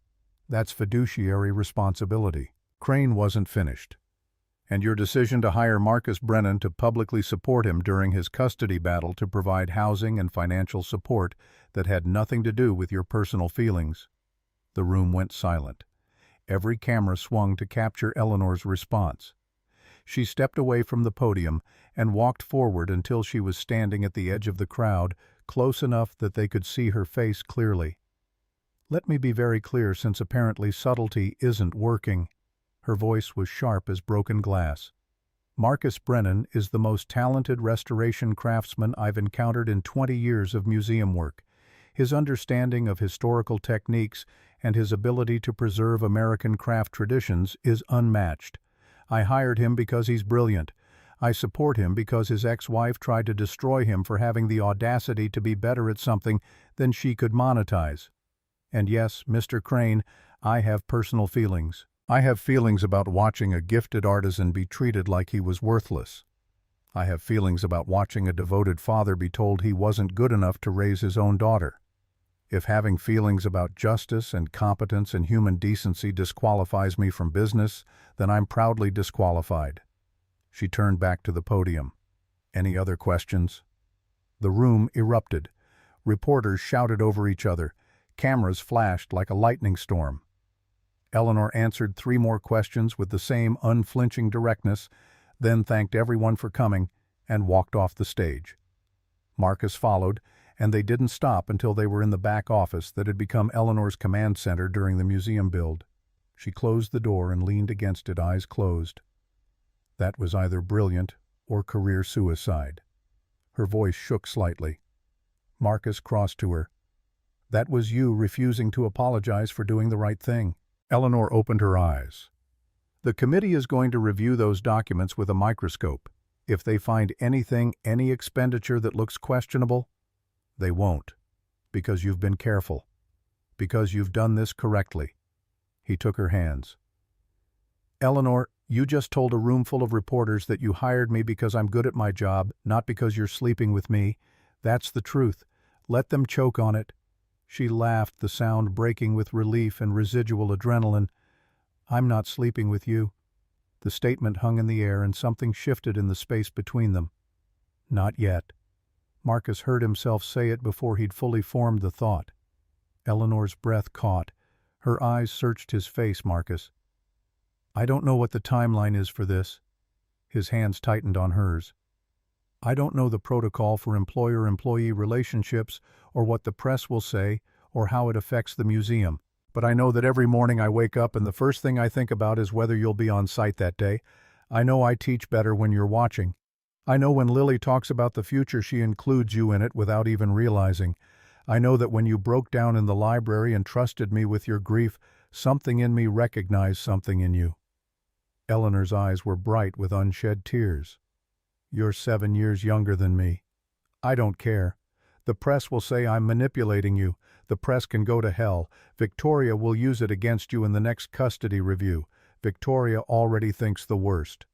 That's fiduciary responsibility. Crane wasn't finished. "And your decision to hire Marcus Brennan to publicly support him during his custody battle to provide housing and financial support that had nothing to do with your personal feelings." The room went silent. Every camera swung to capture Eleanor's response. She stepped away from the podium and walked forward until she was standing at the edge of the crowd, close enough that they could see her face clearly. "Let me be very clear, since apparently subtlety isn't working." Her voice was sharp as broken glass. "Marcus Brennan is the most talented restoration craftsman I've encountered in 20 years of museum work. His understanding of historical techniques and his ability to preserve American craft traditions is unmatched. I hired him because he's brilliant. I support him because his ex-wife tried to destroy him for having the audacity to be better at something than she could monetize. And yes, Mr. Crane, I have personal feelings. I have feelings about watching a gifted artisan be treated like he was worthless. I have feelings about watching a devoted father be told he wasn't good enough to raise his own daughter. If having feelings about justice and competence and human decency disqualifies me from business, then I'm proudly disqualified." She turned back to the podium. "Any other questions?" The room erupted. Reporters shouted over each other. Cameras flashed like a lightning storm. Eleanor answered 3 more questions with the same unflinching directness, then thanked everyone for coming and walked off the stage. Marcus followed, and they didn't stop until they were in the back office that had become Eleanor's command center during the museum build. She closed the door and leaned against it, eyes closed. That was either brilliant or career suicide. Her voice shook slightly. Marcus crossed to her. "That was you refusing to apologize for doing the right thing." Eleanor opened her eyes. "The committee is going to review those documents with a microscope. If they find anything, any expenditure that looks questionable, they won't. Because you've been careful. Because you've done this correctly." He took her hands. "Eleanor, you just told a room full of reporters that you hired me because I'm good at my job, not because you're sleeping with me. That's the truth. Let them choke on it." She laughed, the sound breaking with relief and residual adrenaline. "I'm not sleeping with you." The statement hung in the air and something shifted in the space between them. "Not yet." Marcus heard himself say it before he'd fully formed the thought. Eleanor's breath caught. Her eyes searched his face. "Marcus, I don't know what the timeline is for this." His hands tightened on hers. "I don't know the protocol for employer-employee relationships or what the press will say or how it affects the museum. But I know that every morning I wake up and the first thing I think about is whether you'll be on site that day. I know I teach better when you're watching. I know when Lily talks about the future she includes you in it without even realizing. I know that when you broke down in the library and trusted me with your grief, something in me recognized something in you." Eleanor's eyes were bright with unshed tears. "You're 7 years younger than me. I don't care. The press will say I'm manipulating you. The press can go to hell. Victoria will use it against you in the next custody review. Victoria already thinks the worst."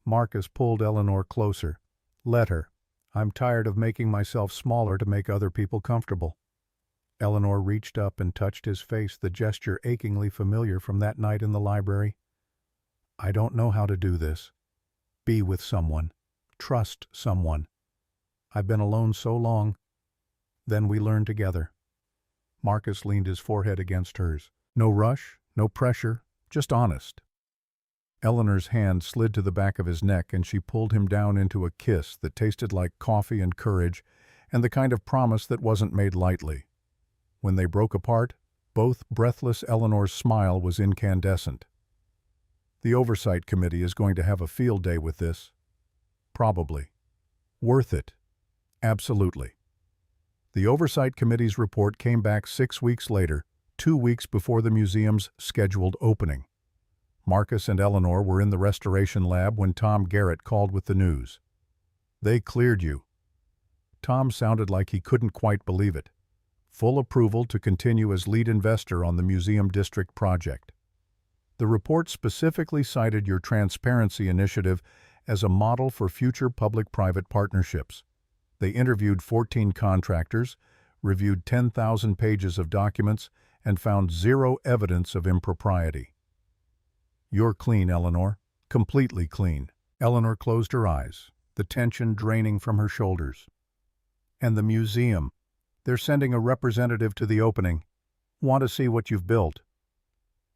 Marcus pulled Eleanor closer. "Let her. I'm tired of making myself smaller to make other people comfortable." Eleanor reached up and touched his face, the gesture achingly familiar from that night in the library. "I don't know how to do this. Be with someone. Trust someone. I've been alone so long." Then we learned together. Marcus leaned his forehead against hers. No rush, no pressure, just honest. Eleanor's hand slid to the back of his neck and she pulled him down into a kiss that tasted like coffee and courage and the kind of promise that wasn't made lightly. When they broke apart, both breathless, Eleanor's smile was incandescent. "The Oversight Committee is going to have a field day with this." "Probably. Worth it. Absolutely." The Oversight Committee's report came back 6 weeks later, 2 weeks before the museum's scheduled opening. Marcus and Eleanor were in the restoration lab when Tom Garrett called with the news. "They cleared you." Tom sounded like he couldn't quite believe it. Full approval to continue as lead investor on the Museum District project. The report specifically cited your transparency initiative as a model for future public-private partnerships. They interviewed 14 contractors, reviewed 10,000 pages of documents, and found 0 evidence of impropriety. "You're clean, Eleanor. Completely clean." Eleanor closed her eyes, the tension draining from her shoulders. "And the museum. They're sending a representative to the opening. Want to see what you've built."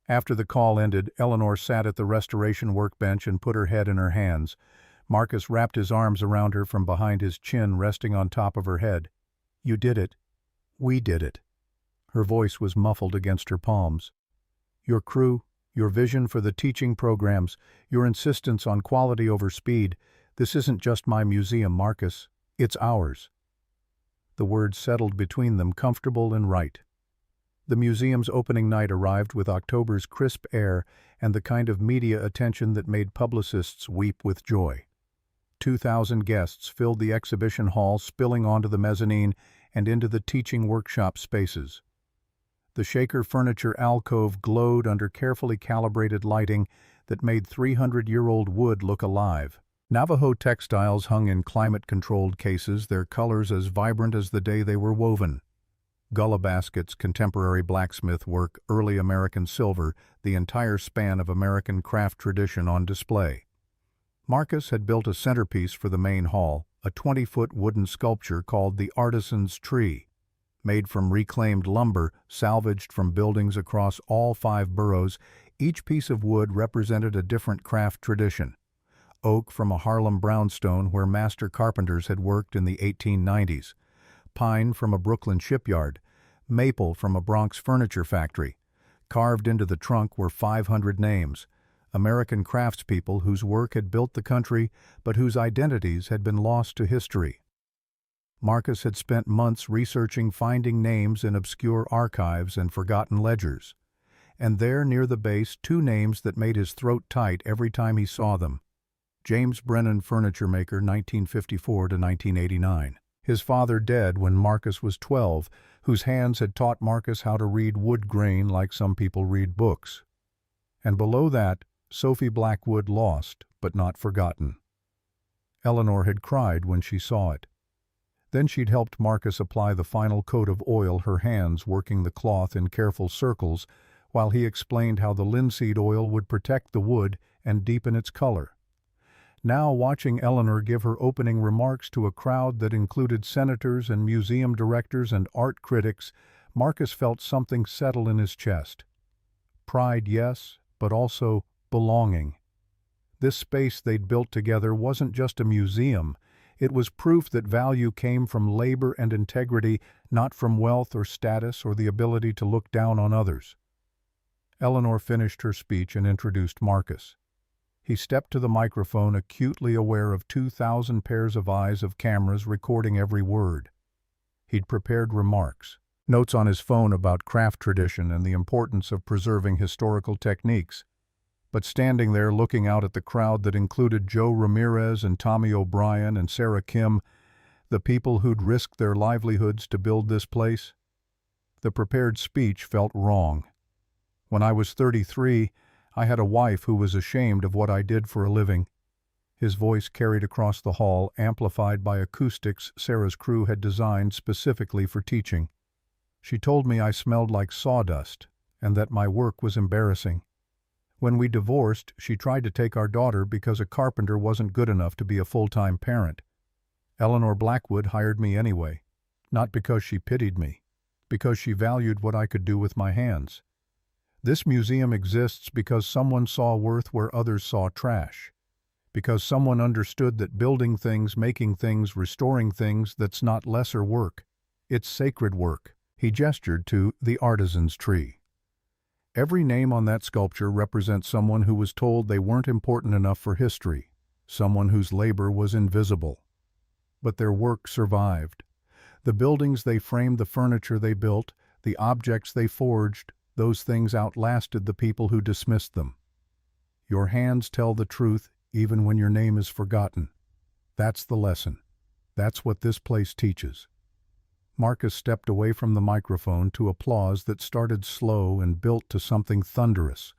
After the call ended, Eleanor sat at the restoration workbench and put her head in her hands. Marcus wrapped his arms around her from behind his chin, resting on top of her head. "You did it. We did it." Her voice was muffled against her palms. "Your crew, your vision for the teaching programs, your insistence on quality over speed. This isn't just my museum, Marcus. It's ours." The words settled between them, comfortable and right. The museum's opening night arrived with October's crisp air and the kind of media attention that made publicists weep with joy. 2,000 guests filled the exhibition hall, spilling onto the mezzanine and into the teaching workshop spaces. The Shaker furniture alcove glowed under carefully calibrated lighting that made 300-year-old wood look alive. Navajo textiles hung in climate-controlled cases, their colors as vibrant as the day they were woven. Gullah baskets, contemporary blacksmith work, early American silver, the entire span of American craft tradition on display. Marcus had built a centerpiece for the main hall, a 20-foot wooden sculpture called the Artisan's Tree. Made from reclaimed lumber, salvaged from buildings across all 5 boroughs, each piece of wood represented a different craft tradition. Oak from a Harlem brownstone where master carpenters had worked in the 1890s. Pine from a Brooklyn shipyard. Maple from a Bronx furniture factory. Carved into the trunk were 500 names. American craftspeople whose work had built the country, but whose identities had been lost to history. Marcus had spent months researching, finding names in obscure archives and forgotten ledgers. And there, near the base, 2 names that made his throat tight every time he saw them. James Brennan, furniture maker, 1954 to 1989. His father dead when Marcus was 12, whose hands had taught Marcus how to read wood grain like some people read books. And below that, Sophie Blackwood, lost, but not forgotten. Eleanor had cried when she saw it. Then she'd helped Marcus apply the final coat of oil, her hands working the cloth in careful circles, while he explained how the linseed oil would protect the wood and deepen its color. Now, watching Eleanor give her opening remarks to a crowd that included senators and museum directors and art critics, Marcus felt something settle in his chest. Pride, yes, but also belonging. This space they'd built together wasn't just a museum. It was proof that value came from labor and integrity, not from wealth or status or the ability to look down on others. Eleanor finished her speech and introduced Marcus. He stepped to the microphone, acutely aware of 2,000 pairs of eyes of cameras recording every word. He'd prepared remarks, notes on his phone about craft tradition and the importance of preserving historical techniques. But standing there looking out at the crowd that included Joe Ramirez and Tommy O'Brien and Sarah Kim, the people who'd risked their livelihoods to build this place, the prepared speech felt wrong. When I was 33, I had a wife who was ashamed of what I did for a living. His voice carried across the hall, amplified by acoustics Sarah's crew had designed specifically for teaching. She told me I smelled like sawdust and that my work was embarrassing. When we divorced, she tried to take our daughter because a carpenter wasn't good enough to be a full-time parent. Eleanor Blackwood hired me anyway, not because she pitied me, because she valued what I could do with my hands. This museum exists because someone saw worth where others saw trash, because someone understood that building things, making things, restoring things, that's not lesser work. It's sacred work. He gestured to the Artisan's Tree. Every name on that sculpture represents someone who was told they weren't important enough for history, someone whose labor was invisible. But their work survived. The buildings they framed, the furniture they built, the objects they forged, those things outlasted the people who dismissed them. Your hands tell the truth even when your name is forgotten. That's the lesson. That's what this place teaches. Marcus stepped away from the microphone to applause that started slow and built to something thunderous.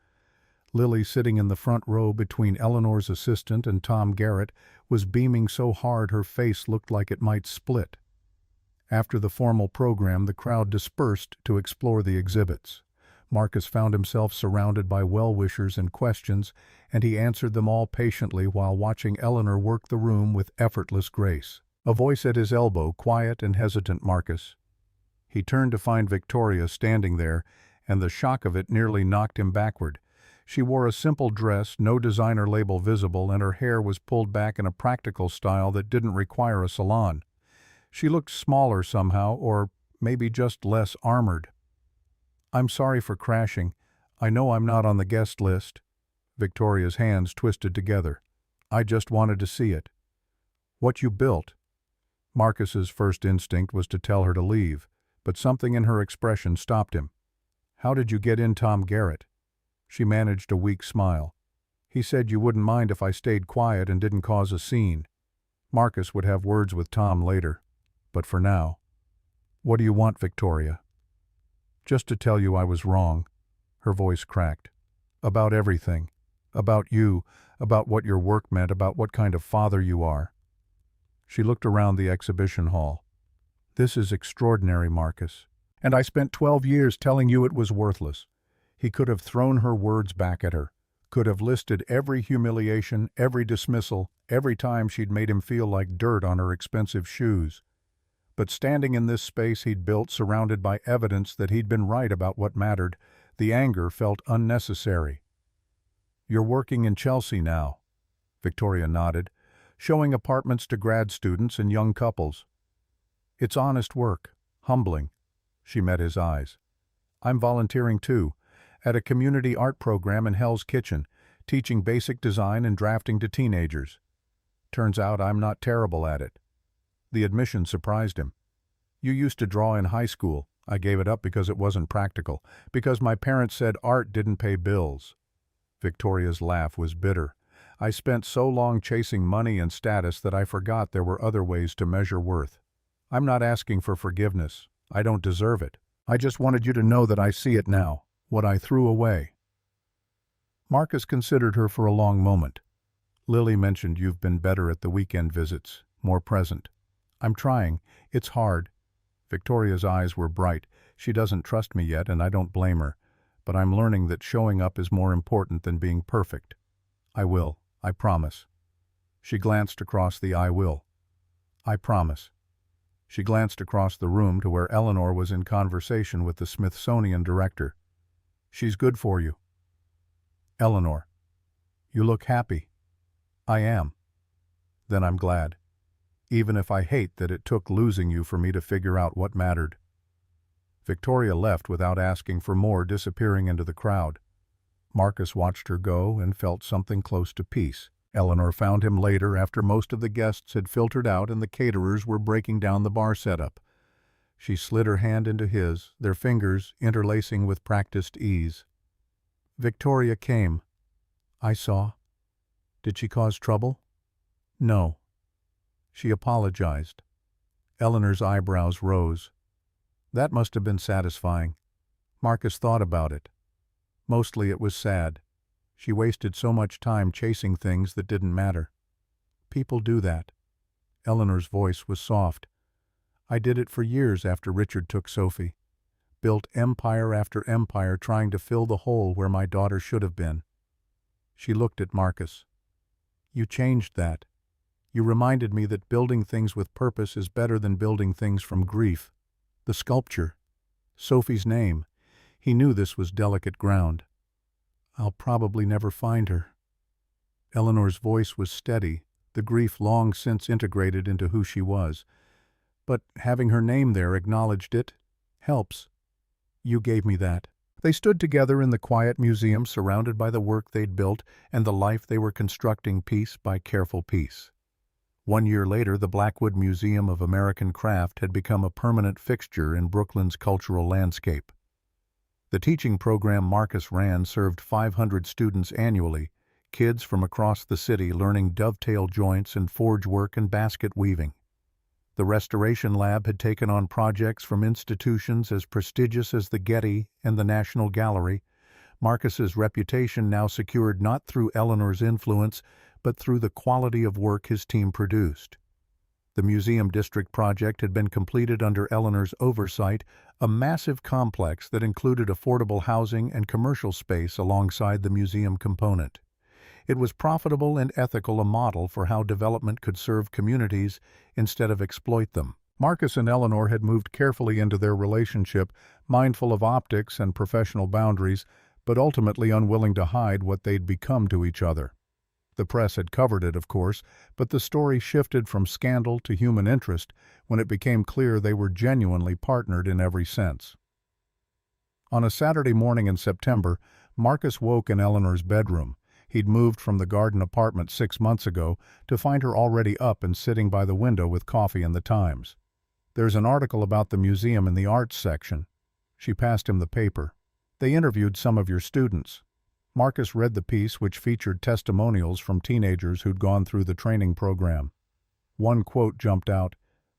Lily, sitting in the front row between Eleanor's assistant and Tom Garrett, was beaming so hard her face looked like it might split. After the formal program, the crowd dispersed to explore the exhibits. Marcus found himself surrounded by well-wishers and questions, and he answered them all patiently while watching Eleanor work the room with effortless grace. A voice at his elbow, quiet and hesitant, "Marcus." He turned to find Victoria standing there, and the shock of it nearly knocked him backward. She wore a simple dress, no designer label visible, and her hair was pulled back in a practical style that didn't require a salon. She looked smaller somehow, or maybe just less armored. "I'm sorry for crashing. I know I'm not on the guest list." Victoria's hands twisted together. "I just wanted to see it." "What you built?" Marcus's first instinct was to tell her to leave, but something in her expression stopped him. "How did you get in, Tom Garrett?" She managed a weak smile. "He said you wouldn't mind if I stayed quiet and didn't cause a scene." Marcus would have words with Tom later, but for now. "What do you want, Victoria?" "Just to tell you I was wrong." Her voice cracked. "About everything. About you, about what your work meant, about what kind of father you are." She looked around the exhibition hall. "This is extraordinary, Marcus. And I spent 12 years telling you it was worthless. He could have thrown her words back at her, could have listed every humiliation, every dismissal, every time she'd made him feel like dirt on her expensive shoes. But standing in this space he'd built, surrounded by evidence that he'd been right about what mattered, the anger felt unnecessary. "You're working in Chelsea now," Victoria nodded, "showing apartments to grad students and young couples." "It's honest work, humbling." She met his eyes. "I'm volunteering too, at a community art program in Hell's Kitchen, teaching basic design and drafting to teenagers. Turns out I'm not terrible at it." The admission surprised him. "You used to draw in high school. I gave it up because it wasn't practical, because my parents said art didn't pay bills." Victoria's laugh was bitter. "I spent so long chasing money and status that I forgot there were other ways to measure worth. I'm not asking for forgiveness. I don't deserve it. I just wanted you to know that I see it now, what I threw away." Marcus considered her for a long moment. "Lily mentioned you've been better at the weekend visits, more present." "I'm trying. It's hard." Victoria's eyes were bright. "She doesn't trust me yet, and I don't blame her. But I'm learning that showing up is more important than being perfect. I will. I promise." She glanced across the "I will." "I promise." She glanced across the room to where Eleanor was in conversation with the Smithsonian director. "She's good for you." "Eleanor, you look happy." "I am." "Then I'm glad. Even if I hate that it took losing you for me to figure out what mattered." Victoria left without asking for more, disappearing into the crowd. Marcus watched her go and felt something close to peace. Eleanor found him later after most of the guests had filtered out and the caterers were breaking down the bar setup. She slid her hand into his, their fingers interlacing with practiced ease. "Victoria came. I saw." "Did she cause trouble?" "No." "She apologized." Eleanor's eyebrows rose. That must have been satisfying. Marcus thought about it. Mostly it was sad. She wasted so much time chasing things that didn't matter. "People do that." Eleanor's voice was soft. "I did it for years after Richard took Sophie. Built empire after empire trying to fill the hole where my daughter should have been." She looked at Marcus. "You changed that. You reminded me that building things with purpose is better than building things from grief." The sculpture. Sophie's name. He knew this was delicate ground. "I'll probably never find her." Eleanor's voice was steady, the grief long since integrated into who she was. "But having her name there acknowledged it helps. You gave me that." They stood together in the quiet museum, surrounded by the work they'd built and the life they were constructing piece by careful piece. 1 year later, the Blackwood Museum of American Craft had become a permanent fixture in Brooklyn's cultural landscape. The teaching program Marcus ran served 500 students annually, kids from across the city learning dovetail joints and forge work and basket weaving. The Restoration Lab had taken on projects from institutions as prestigious as the Getty and the National Gallery. Marcus's reputation now secured not through Eleanor's influence, but through the quality of work his team produced. The Museum District project had been completed under Eleanor's oversight, a massive complex that included affordable housing and commercial space alongside the museum component. It was profitable and ethical, a model for how development could serve communities instead of exploit them. Marcus and Eleanor had moved carefully into their relationship, mindful of optics and professional boundaries, but ultimately unwilling to hide what they'd become to each other. The press had covered it, of course, but the story shifted from scandal to human interest when it became clear they were genuinely partnered in every sense. On a Saturday morning in September, Marcus woke in Eleanor's bedroom. He'd moved from the garden apartment 6 months ago to find her already up and sitting by the window with coffee and the Times. "There's an article about the museum in the arts section." She passed him the paper. "They interviewed some of your students." Marcus read the piece, which featured testimonials from teenagers who'd gone through the training program. One quote jumped out.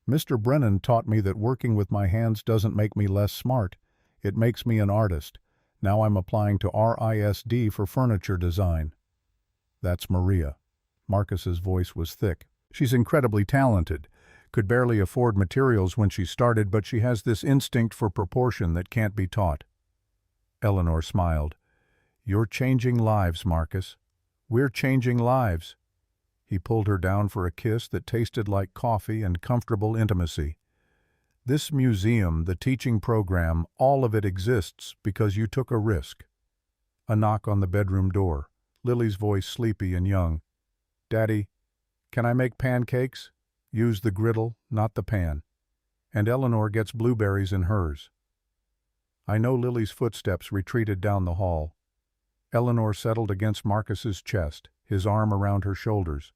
"Mr. Brennan taught me that working with my hands doesn't make me less smart. It makes me an artist. Now I'm applying to RISD for furniture design." "That's Maria." Marcus's voice was thick. "She's incredibly talented. could barely afford materials when she started, but she has this instinct for proportion that can't be taught. Eleanor smiled. You're changing lives, Marcus. We're changing lives. He pulled her down for a kiss that tasted like coffee and comfortable intimacy. This museum, the teaching program, all of it exists because you took a risk. A knock on the bedroom door. Lily's voice sleepy and young. Daddy, can I make pancakes? Use the griddle, not the pan. And Eleanor gets blueberries in hers. I know Lily's footsteps retreated down the hall. Eleanor settled against Marcus's chest, his arm around her shoulders.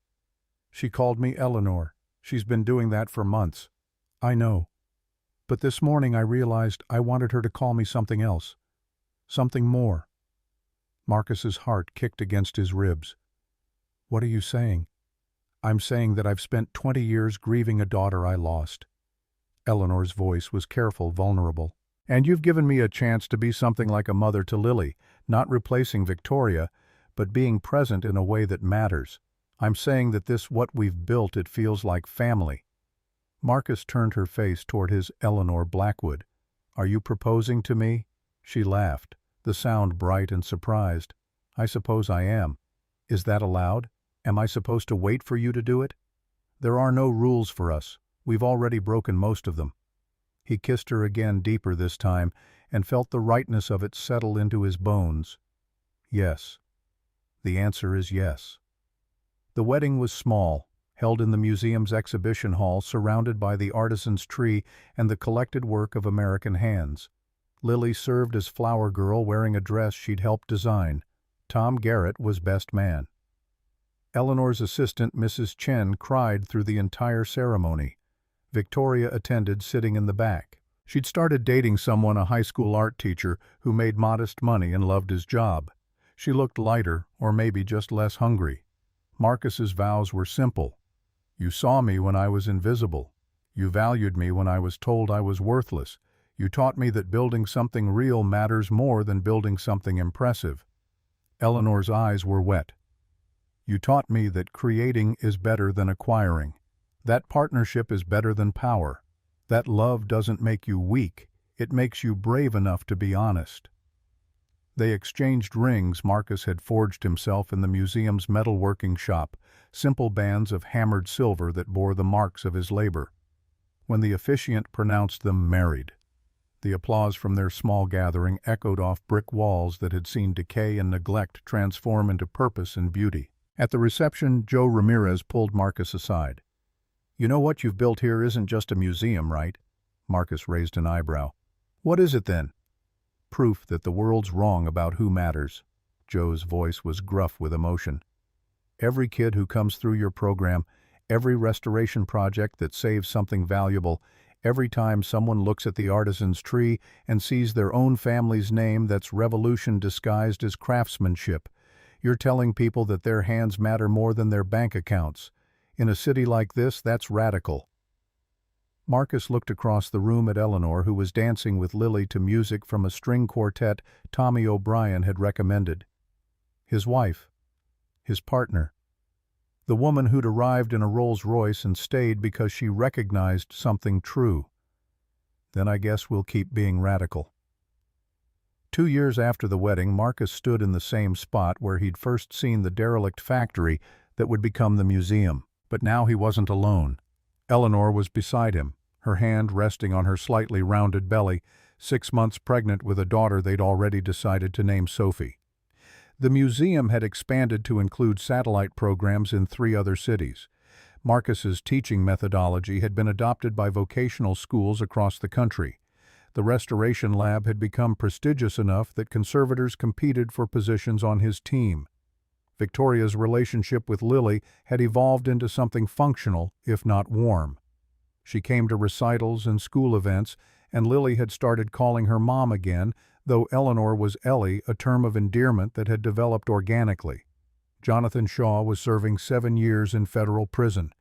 She called me Eleanor. She's been doing that for months. I know. But this morning I realized I wanted her to call me something else. Something more. Marcus's heart kicked against his ribs. What are you saying? I'm saying that I've spent 20 years grieving a daughter I lost. Eleanor's voice was careful, vulnerable. And you've given me a chance to be something like a mother to Lily, not replacing Victoria, but being present in a way that matters. I'm saying that what we've built, it feels like family. Marcus turned her face toward his Eleanor Blackwood. Are you proposing to me? She laughed, the sound bright and surprised. I suppose I am. Is that allowed? Am I supposed to wait for you to do it? There are no rules for us. We've already broken most of them. He kissed her again, deeper this time, and felt the rightness of it settle into his bones. Yes. The answer is yes. The wedding was small, held in the museum's exhibition hall, surrounded by the artisan's tree and the collected work of American hands. Lily served as flower girl, wearing a dress she'd helped design. Tom Garrett was best man. Eleanor's assistant, Mrs. Chen, cried through the entire ceremony. Victoria attended, sitting in the back. She'd started dating someone, a high school art teacher, who made modest money and loved his job. She looked lighter, or maybe just less hungry. Marcus's vows were simple. You saw me when I was invisible. You valued me when I was told I was worthless. You taught me that building something real matters more than building something impressive. Eleanor's eyes were wet. You taught me that creating is better than acquiring. That partnership is better than power. That love doesn't make you weak, it makes you brave enough to be honest. They exchanged rings Marcus had forged himself in the museum's metalworking shop, simple bands of hammered silver that bore the marks of his labor. When the officiant pronounced them married, the applause from their small gathering echoed off brick walls that had seen decay and neglect transform into purpose and beauty. At the reception, Joe Ramirez pulled Marcus aside. You know what you've built here isn't just a museum, right? Marcus raised an eyebrow. What is it then? Proof that the world's wrong about who matters. Joe's voice was gruff with emotion. Every kid who comes through your program, every restoration project that saves something valuable, every time someone looks at the artisan's tree and sees their own family's name, that's revolution disguised as craftsmanship. You're telling people that their hands matter more than their bank accounts. In a city like this, that's radical. Marcus looked across the room at Eleanor, who was dancing with Lily to music from a string quartet Tommy O'Brien had recommended. His wife. His partner. The woman who'd arrived in a Rolls-Royce and stayed because she recognized something true. Then I guess we'll keep being radical. 2 years after the wedding, Marcus stood in the same spot where he'd first seen the derelict factory that would become the museum. But now he wasn't alone. Eleanor was beside him, her hand resting on her slightly rounded belly, 6 months pregnant with a daughter they'd already decided to name Sophie. The museum had expanded to include satellite programs in 3 other cities. Marcus's teaching methodology had been adopted by vocational schools across the country. The restoration lab had become prestigious enough that conservators competed for positions on his team. Victoria's relationship with Lily had evolved into something functional, if not warm. She came to recitals and school events, and Lily had started calling her mom again, though Eleanor was Ellie, a term of endearment that had developed organically. Jonathan Shaw was serving 7 years in federal prison.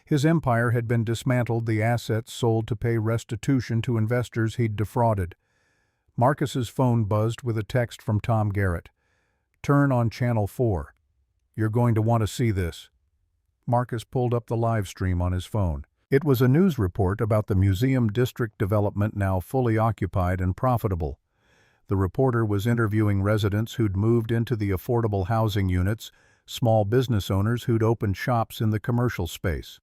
His empire had been dismantled, the assets sold to pay restitution to investors he'd defrauded. Marcus's phone buzzed with a text from Tom Garrett. Turn on Channel 4. You're going to want to see this. Marcus pulled up the live stream on his phone. It was a news report about the museum district development now fully occupied and profitable. The reporter was interviewing residents who'd moved into the affordable housing units, small business owners who'd opened shops in the commercial space.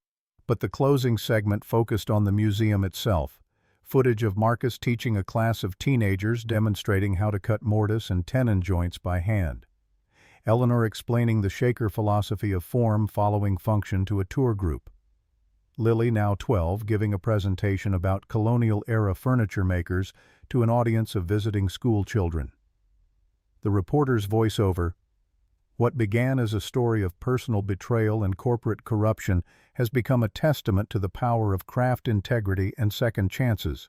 But the closing segment focused on the museum itself. Footage of Marcus teaching a class of teenagers demonstrating how to cut mortise and tenon joints by hand. Eleanor explaining the shaker philosophy of form following function to a tour group. Lily, now 12, giving a presentation about colonial-era furniture makers to an audience of visiting school children. The reporter's voiceover, "What began as a story of personal betrayal and corporate corruption has become a testament to the power of craft integrity and second chances.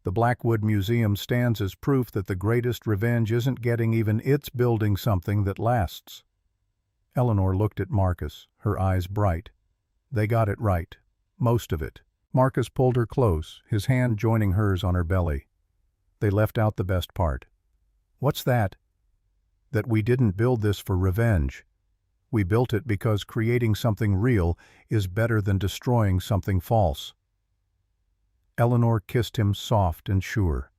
The Blackwood Museum stands as proof that the greatest revenge isn't getting even, it's building something that lasts." Eleanor looked at Marcus, her eyes bright. They got it right. Most of it. Marcus pulled her close, his hand joining hers on her belly. They left out the best part. "What's that?" "That we didn't build this for revenge. We built it because creating something real is better than destroying something false." Eleanor kissed him soft and sure.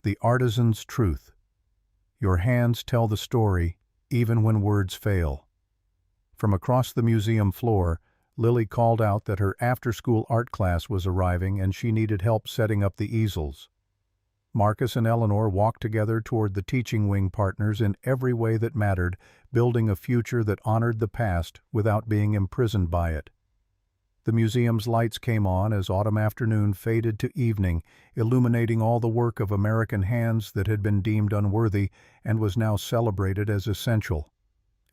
The artisan's truth. Your hands tell the story, even when words fail. From across the museum floor, Lily called out that her after-school art class was arriving and she needed help setting up the easels. Marcus and Eleanor walked together toward the teaching wing partners in every way that mattered, building a future that honored the past without being imprisoned by it. The museum's lights came on as autumn afternoon faded to evening, illuminating all the work of American hands that had been deemed unworthy and was now celebrated as essential.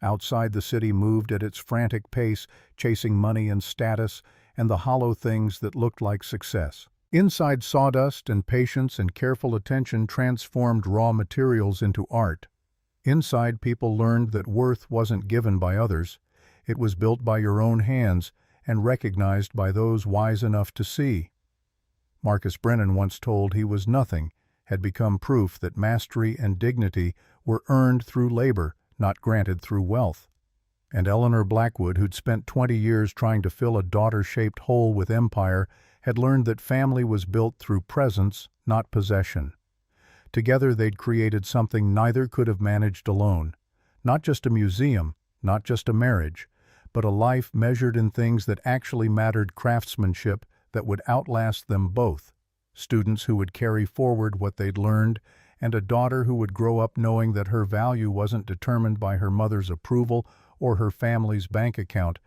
Outside, the city moved at its frantic pace, chasing money and status and the hollow things that looked like success. Inside, sawdust and patience and careful attention transformed raw materials into art. Inside, people learned that worth wasn't given by others. It was built by your own hands and recognized by those wise enough to see. Marcus Brennan once told he was nothing, had become proof that mastery and dignity were earned through labor, not granted through wealth. And Eleanor Blackwood, who'd spent 20 years trying to fill a daughter-shaped hole with empire, had learned that family was built through presence, not possession. Together they'd created something neither could have managed alone. Not just a museum, not just a marriage, but a life measured in things that actually mattered, craftsmanship that would outlast them both, students who would carry forward what they'd learned, and a daughter who would grow up knowing that her value wasn't determined by her mother's approval or her family's bank account,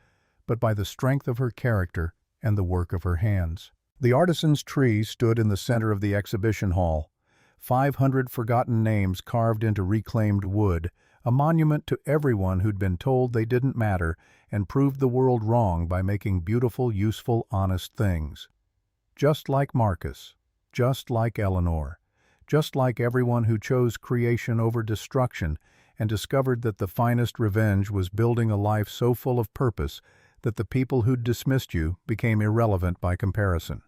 but by the strength of her character and the work of her hands. The artisan's tree stood in the center of the exhibition hall, 500 forgotten names carved into reclaimed wood, a monument to everyone who'd been told they didn't matter and proved the world wrong by making beautiful, useful, honest things. Just like Marcus, just like Eleanor, just like everyone who chose creation over destruction and discovered that the finest revenge was building a life so full of purpose that the people who'd dismissed you became irrelevant by comparison.